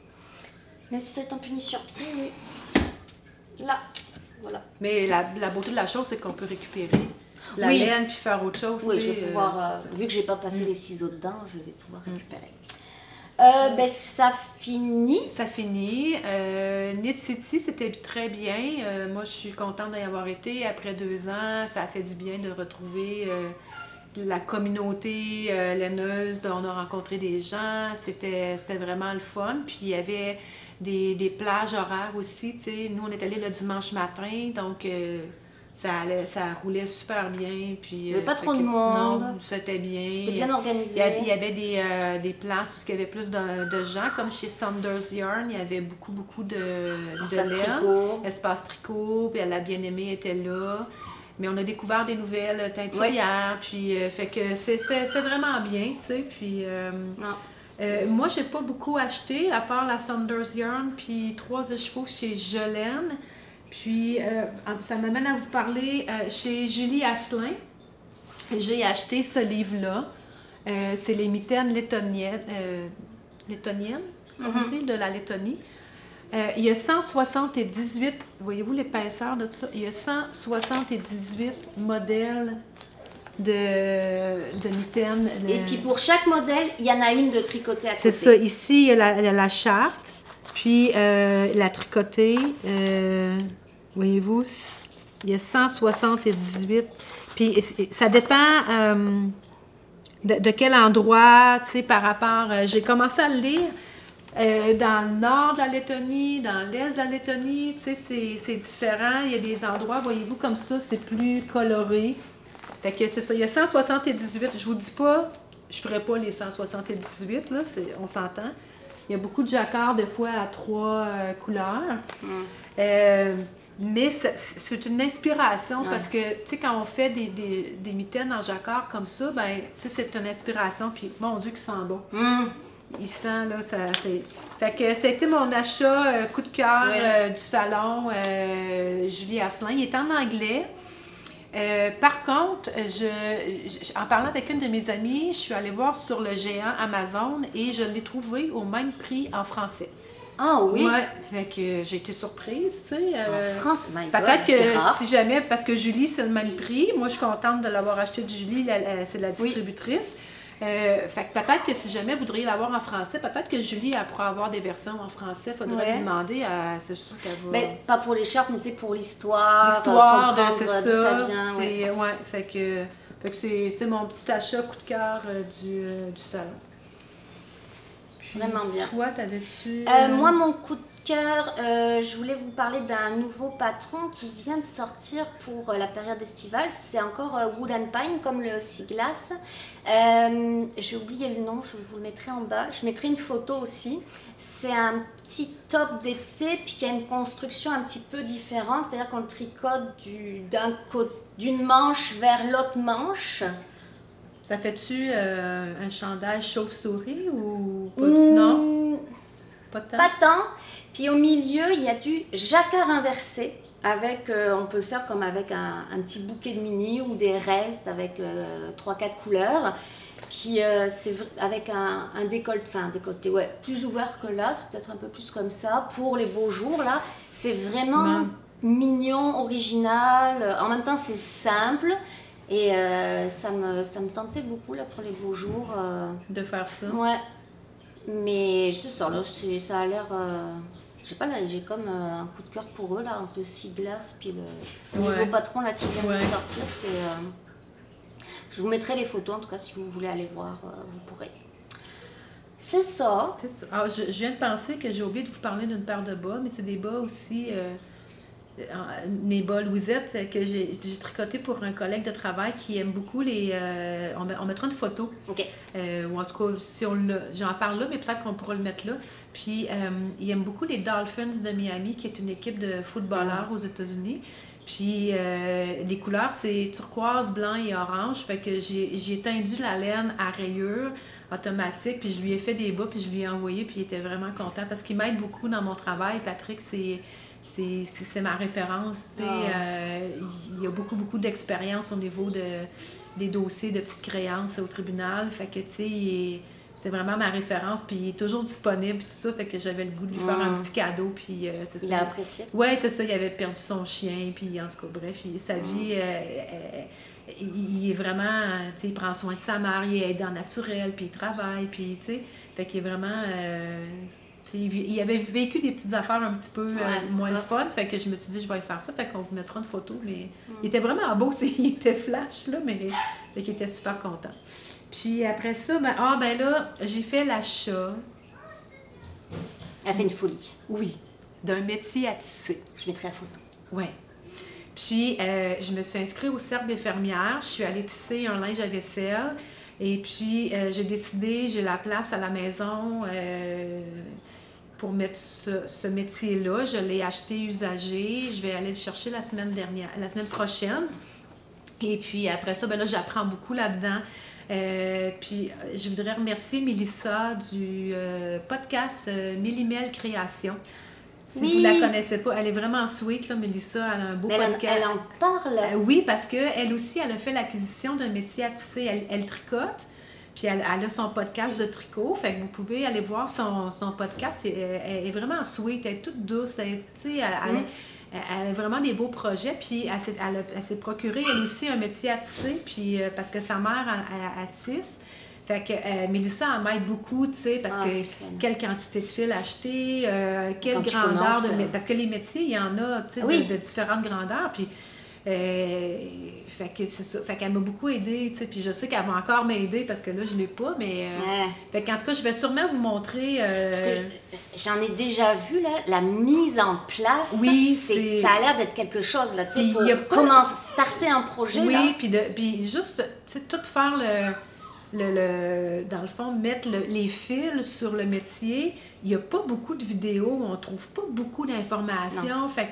Mais c'est en punition. Oui. Là. Voilà. Mais la beauté de la chose, c'est qu'on peut récupérer la laine puis faire autre chose. Oui, je vais pouvoir, vu que j'ai pas passé les ciseaux dedans, je vais pouvoir récupérer. Ben, ça finit. Ça finit. Knit City, c'était très bien. Moi, je suis contente d'y avoir été. Après 2 ans, ça a fait du bien de retrouver la communauté laineuse. On a rencontré des gens. C'était vraiment le fun. Puis, il y avait des plages horaires aussi. T'sais. Nous, on est allés le dimanche matin. Donc, ça roulait super bien. Puis, il n'y avait pas trop de monde. Non, c'était bien. C'était bien organisé. Il y avait des places où il y avait plus de gens, comme chez Saunders Yarn. Il y avait beaucoup de laine. Espace tricot. Puis la bien-aimée était là. Mais on a découvert des nouvelles teinturières. Puis, fait que c'était vraiment bien, tu sais. Puis, moi, j'ai pas beaucoup acheté, à part la Saunders Yarn, puis 3 écheveaux chez Jolaine. Puis, ça m'amène à vous parler chez Julie Asselin. J'ai acheté ce livre-là. C'est les mitaines lettoniennes, comme on dit, de la Lettonie. Il y a 178, voyez-vous l'épaisseur de tout ça? Il y a 178 modèles de mitaines. Et puis pour chaque modèle, il y en a une de tricotée à côté. C'est ça. Ici, il y a la charte, puis la tricotée. Voyez-vous, il y a 178. Puis ça dépend de quel endroit, tu sais, par rapport... j'ai commencé à le lire dans le nord de la Lettonie, dans l'est de la Lettonie, tu sais, c'est différent. Il y a des endroits, voyez-vous, comme ça, c'est plus coloré. Fait que c'est ça, il y a 178. Je vous dis pas, je ferai pas les 178, là, on s'entend. Il y a beaucoup de jacquard, des fois, à 3 couleurs. Mais c'est une inspiration parce que, tu sais, quand on fait des mitaines en jacquard comme ça, ben, tu sais, c'est une inspiration. Puis, mon Dieu, qu'il sent bon. Il sent, là, c'est... Fait que ça a été mon achat coup de cœur du salon Julie Asselin. Il est en anglais. Par contre, en parlant avec une de mes amies, je suis allée voir sur le géant Amazon et je l'ai trouvé au même prix en français. Ah oui? Ouais, fait que j'ai été surprise, tu sais. En France, my God, Peut-être c'est que rare. si jamais, parce que Julie, c'est le même prix, moi je suis contente de l'avoir acheté de Julie, c'est la distributrice. Fait que peut-être que si jamais vous voudriez l'avoir en français, peut-être que Julie, elle pourra avoir des versions en français. Faudrait lui demander à... C'est sûr qu'elle va... Ben, pas pour les shorts, mais tu sais, pour l'histoire. L'histoire, comprendre c'est d'où ça. ça vient. Ouais. Ouais, fait que c'est mon petit achat coup de cœur du salon. Puis, Vraiment bien. Toi, t'avais-tu... Moi, mon coup de cœur, je voulais vous parler d'un nouveau patron qui vient de sortir pour la période estivale. C'est encore Wood and Pine, comme le Siglas. J'ai oublié le nom, je vous le mettrai en bas. Je mettrai une photo aussi. C'est un petit top d'été, puis qui a une construction un petit peu différente. C'est-à-dire qu'on le tricote d'une manche vers l'autre manche. Ça fait-tu un chandail chauve-souris ou pas non? Pas tant? Pas tant. Puis au milieu, il y a du jacquard inversé. Avec, on peut le faire comme avec un petit bouquet de mini ou des restes avec 3-4 couleurs. Puis c'est avec un décolleté, ouais, plus ouvert que là, c'est peut-être un peu plus comme ça. Pour les beaux jours, là, c'est vraiment mignon, original. En même temps, c'est simple. Et ça me tentait beaucoup là, pour les beaux jours. De faire ça? Ouais. Mais c'est ça, là, ça a l'air... je sais pas, là, j'ai comme un coup de cœur pour eux, là, entre le Siglas puis le nouveau patron là, qui vient de sortir. Je vous mettrai les photos, en tout cas, si vous voulez aller voir, vous pourrez. C'est ça. Alors, je viens de penser que j'ai oublié de vous parler d'une paire de bas, mais c'est des bas aussi... mes bas Louisette que j'ai tricoté pour un collègue de travail qui aime beaucoup les... on mettra une photo. OK. Ou en tout cas, si j'en parle là, mais peut-être qu'on pourra le mettre là. Puis, il aime beaucoup les Dolphins de Miami, qui est une équipe de footballeurs aux États-Unis. Puis, les couleurs, c'est turquoise, blanc et orange. Fait que j'ai tendu la laine à rayures automatique, puis je lui ai fait des bas, puis je lui ai envoyé, puis il était vraiment content parce qu'il m'aide beaucoup dans mon travail. Patrick, c'est ma référence. Il y a beaucoup d'expérience au niveau des dossiers de petites créances au tribunal. Fait que, tu sais, c'est vraiment ma référence. Puis il est toujours disponible, tout ça. Fait que j'avais le goût de lui faire un petit cadeau. Puis, c'est ça. Il a apprécié. Oui, c'est ça. Il avait perdu son chien. Puis, en tout cas, bref, sa vie, il est vraiment... Tu sais, il prend soin de sa mère. Il est aidant naturel. Puis il travaille. Puis, tu sais, fait qu'il est vraiment... il avait vécu des petites affaires un petit peu moins fun, fait que je me suis dit, je vais lui faire ça, fait qu'on vous mettra une photo, mais il était vraiment beau, il était flash, là, mais il était super content. Puis après ça, là, j'ai fait l'achat. Elle fait une folie. Oui, d'un métier à tisser. Je mettrai la photo. Oui. Puis, je me suis inscrite au Cercle des fermières, je suis allée tisser un linge à vaisselle. Et puis, j'ai décidé, j'ai la place à la maison pour mettre ce métier-là. Je l'ai acheté usagé. Je vais aller le chercher la semaine prochaine. Et puis, après ça, là, j'apprends beaucoup là-dedans. Puis, je voudrais remercier Mélissa du podcast Mélimel Création. Si vous ne la connaissez pas, elle est vraiment sweet, là, Mélissa. Elle a un beau podcast. Elle en parle? Oui, parce qu'elle aussi, elle a fait l'acquisition d'un métier à tisser. Elle tricote, puis elle a son podcast de tricot. Fait que vous pouvez aller voir son podcast. Elle est vraiment sweet, elle est toute douce. Elle a vraiment des beaux projets. Puis elle s'est procurée, elle aussi, un métier à tisser, puis, parce que sa mère, elle tisse. Fait que Mélissa en m'aide beaucoup, tu sais, parce que quelle quantité de fil acheter, quelle grandeur parce que les métiers, il y en a, tu sais, de différentes grandeurs, puis fait que c'est ça. Fait qu'elle m'a beaucoup aidée, tu sais, puis je sais qu'elle va encore m'aider parce que là, je l'ai pas, mais... Fait qu'en tout cas, je vais sûrement vous montrer... Parce que j'en ai déjà vu, là, la mise en place, ça a l'air d'être quelque chose, là, tu sais, pour commencer, starter un projet, là. Oui, puis juste, tu sais, tout faire dans le fond, mettre les fils sur le métier. Il n'y a pas beaucoup de vidéos, on ne trouve pas beaucoup d'informations. Fait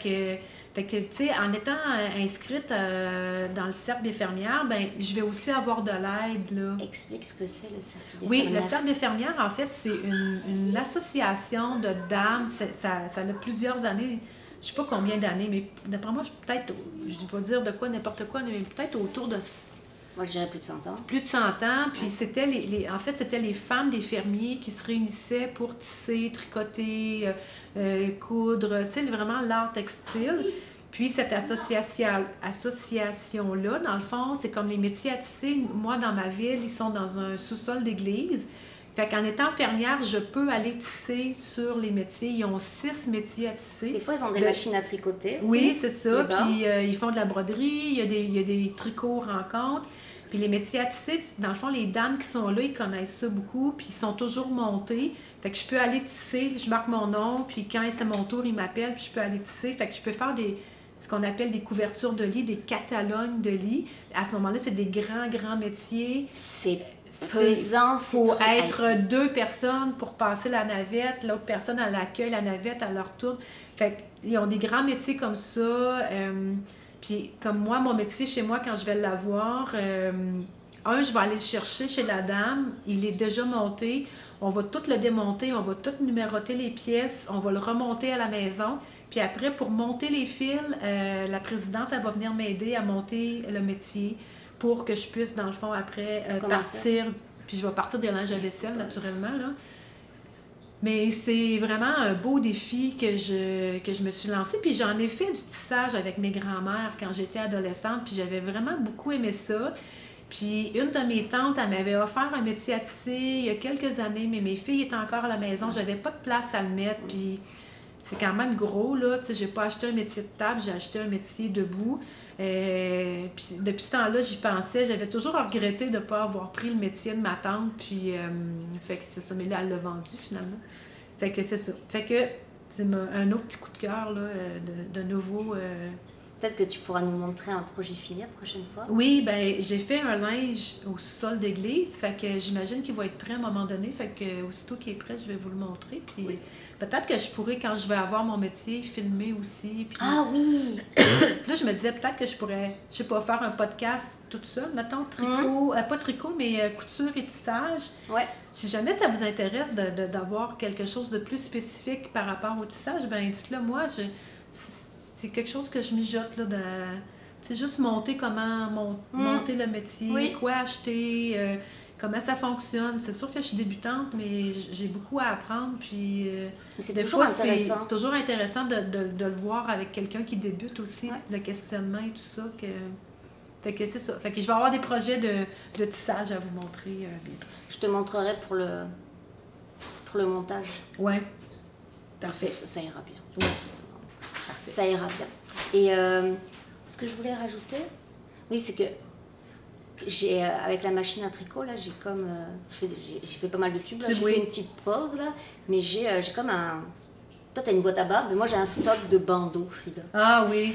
que tu sais, en étant inscrite dans le Cercle des fermières, ben je vais aussi avoir de l'aide, là. Explique ce que c'est, le Cercle des fermières. Oui, le Cercle des fermières, en fait, c'est une association de dames. Ça a plusieurs années je sais pas combien d'années, mais d'après moi, peut-être, je vais dire de quoi, n'importe quoi, mais peut-être autour de... Moi, je dirais plus de 100 ans. Plus de 100 ans, puis c'était en fait, c'était les femmes des fermiers qui se réunissaient pour tisser, tricoter, coudre, tu sais, vraiment l'art textile. Puis cette association-là, dans le fond, c'est comme les métiers à tisser. Moi, dans ma ville, ils sont dans un sous-sol d'église. Fait qu'en étant fermière, je peux aller tisser sur les métiers. Ils ont 6 métiers à tisser. Des fois, ils ont des machines à tricoter aussi. Oui, c'est ça. Puis ils font de la broderie, il y a des tricots rencontres. Puis les métiers à tisser, dans le fond, les dames qui sont là, ils connaissent ça beaucoup, puis ils sont toujours montés. Fait que je peux aller tisser, je marque mon nom, puis quand c'est mon tour, ils m'appellent, puis je peux aller tisser. Fait que je peux faire ce qu'on appelle des couvertures de lit, des catalogues de lit. À ce moment-là, c'est des grands métiers. C'est pesant, c'est faut être 2 personnes pour passer la navette, l'autre personne à l'accueil, la navette à leur tour. Fait qu'ils ont des grands métiers comme ça. Puis comme moi, mon métier chez moi, quand je vais l'avoir, je vais aller le chercher chez la dame, il est déjà monté, on va tout le démonter, on va tout numéroter les pièces, on va le remonter à la maison. Puis après, pour monter les fils, la présidente, elle va venir m'aider à monter le métier pour que je puisse, dans le fond, après, partir. Puis je vais partir des linges à vaisselle, naturellement, là. Mais c'est vraiment un beau défi que je me suis lancée. Puis j'en ai fait du tissage avec mes grands-mères quand j'étais adolescente. Puis j'avais vraiment beaucoup aimé ça. Puis une de mes tantes, elle m'avait offert un métier à tisser il y a quelques années, mais mes filles étaient encore à la maison. J'avais pas de place à le mettre. Puis c'est quand même gros, là. Tu sais, j'ai pas acheté un métier de table, j'ai acheté un métier debout. Puis depuis ce temps-là, j'y pensais. J'avais toujours regretté de ne pas avoir pris le métier de ma tante. Puis, fait que c'est ça. Mais là, elle l'a vendu finalement. Fait que c'est ça. Fait que c'est un autre petit coup de cœur, là, de nouveau. Peut-être que tu pourras nous montrer un projet fini la prochaine fois. Oui, ben j'ai fait un linge au sol d'église. Fait que j'imagine qu'il va être prêt à un moment donné. Fait que aussitôt qu'il est prêt, je vais vous le montrer. Puis peut-être que je pourrais, quand je vais avoir mon métier, filmer aussi. Puis... Ah oui! Puis là, je me disais peut-être que je pourrais, je sais pas, faire un podcast toute seule. Mettons tricot, pas tricot, mais couture et tissage. Ouais. Si jamais ça vous intéresse d'avoir quelque chose de plus spécifique par rapport au tissage, ben dites-le moi. C'est quelque chose que je mijote, là, c'est juste monter monter le métier, quoi acheter, comment ça fonctionne. C'est sûr que je suis débutante, mais j'ai beaucoup à apprendre, puis c'est toujours intéressant. C'est toujours intéressant de le voir avec quelqu'un qui débute aussi, le questionnement et tout ça. Fait que c'est ça. Fait que je vais avoir des projets de tissage à vous montrer bientôt. Je te montrerai pour le montage. Ouais. Parfait. Ça ira bien. Ouais. Ça ira bien. Et ce que je voulais rajouter, oui, c'est que j'ai avec la machine à tricot, là, j'ai comme... j'ai fait pas mal de tubes, là, j'ai fait une petite pause, là, mais j'ai comme un... Toi, t'as une boîte à barbe, mais moi, j'ai un stock de bandeaux, Frida. Ah oui.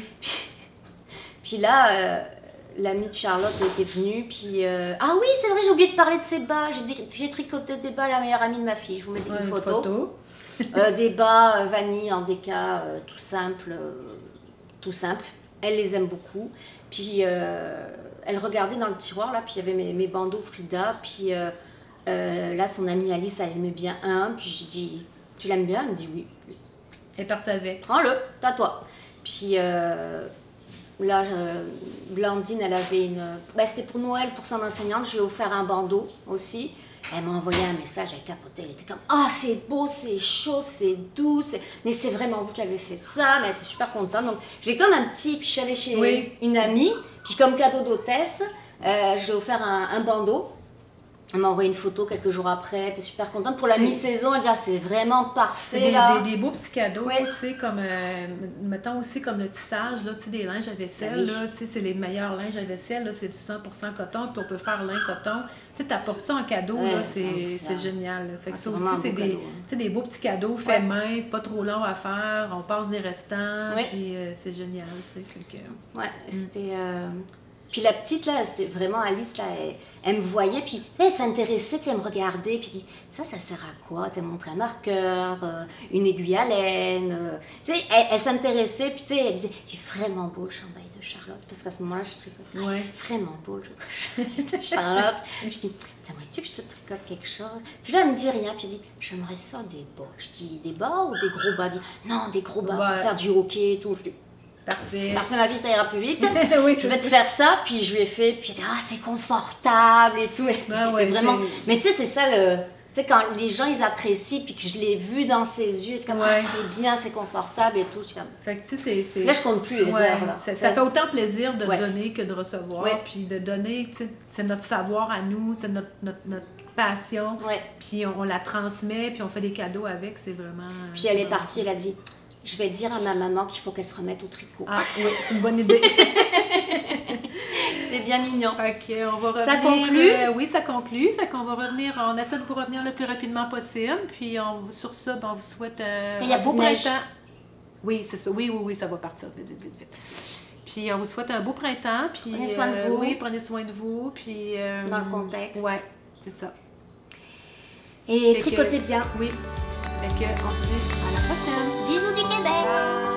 Puis là, l'amie de Charlotte était venue, puis... Ah oui, c'est vrai, j'ai oublié de parler de ces bas. J'ai tricoté des bas à la meilleure amie de ma fille. Je vous mets une photo. Des bas vanille en déca, tout simple. Elle les aime beaucoup. Puis elle regardait dans le tiroir, là, puis il y avait mes bandeaux Frida. Puis là, son amie Alice, elle aimait bien un. Puis j'ai dit, tu l'aimes bien? Elle me dit oui. Elle est partie avec. Prends-le, t'as toi. Puis là, Blandine, elle avait une... c'était pour Noël, pour son enseignante. Je lui ai offert un bandeau aussi. Elle m'a envoyé un message, elle capotait, elle était comme « Ah, c'est beau, c'est chaud, c'est doux, mais c'est vraiment vous qui avez fait ça. » Mais elle était super contente. Donc, j'ai comme un petit... Puis je suis allée chez une amie, puis comme cadeau d'hôtesse, j'ai offert un bandeau. Elle m'a envoyé une photo quelques jours après, elle était super contente. Pour la mi-saison, elle dit « Ah, c'est vraiment parfait, là. » Des beaux petits cadeaux, tu sais, comme, mettons aussi comme le tissage, là, tu sais, des linges à vaisselle, là, tu sais, c'est les meilleurs linges à vaisselle, là, c'est du 100% coton, puis on peut faire lin coton. Tu sais, t'apportes ça en cadeau, là, c'est génial. Là. Fait que ça aussi, c'est des beaux petits cadeaux faits main, c'est pas trop long à faire, on passe des restants, puis c'est génial, tu sais. Ouais, c'était... Puis la petite, là, c'était vraiment Alice, là, elle me voyait, puis elle s'intéressait, elle me regardait, puis dit, ça sert à quoi? Tu montré un marqueur, une aiguille à laine. Tu sais, elle s'intéressait, puis tu sais, elle disait, il est vraiment beau le chandail de Charlotte. Parce qu'à ce moment-là, je tricotais, il est vraiment beau le chandail de Charlotte. Je dis, t'aimerais-tu que je te tricote quelque chose? Puis là, elle me dit rien, puis elle dit, j'aimerais ça des bas. Je dis, des bas ou des gros bas? Elle dit, non, des gros bas pour faire du hockey et tout. Je dis, parfait. Parfait, ma vie, ça ira plus vite. Oui, je vais te faire ça, puis je lui ai fait, puis elle dit, ah, c'est confortable et tout. Vraiment... Mais tu sais, c'est ça le. Tu sais, quand les gens ils apprécient, puis que je l'ai vu dans ses yeux, comme ah, c'est bien, c'est confortable et tout. Comme... Fait que tu sais, c'est. Là, je compte plus les heures. Là. Ça fait autant plaisir de donner que de recevoir. Puis de donner, tu sais, c'est notre savoir à nous, c'est notre passion. Puis on la transmet, puis on fait des cadeaux avec, c'est vraiment. Puis elle est partie, elle a dit. Je vais dire à ma maman qu'il faut qu'elle se remette au tricot. Ah oui, c'est une bonne idée. C'est bien mignon. Ok, on va revenir. Ça conclut? Oui, ça conclut. Fait qu'on va revenir, on essaie de vous revenir le plus rapidement possible. Puis sur ça, on vous souhaite il y a beau printemps. Oui, c'est ça. Oui, ça va partir vite. Puis on vous souhaite un beau printemps. Puis, prenez soin de vous. Oui, prenez soin de vous. Puis, dans le contexte. Oui, c'est ça. Et tricotez bien. Oui. Fait que, on se dit à la prochaine. Bisous du Québec.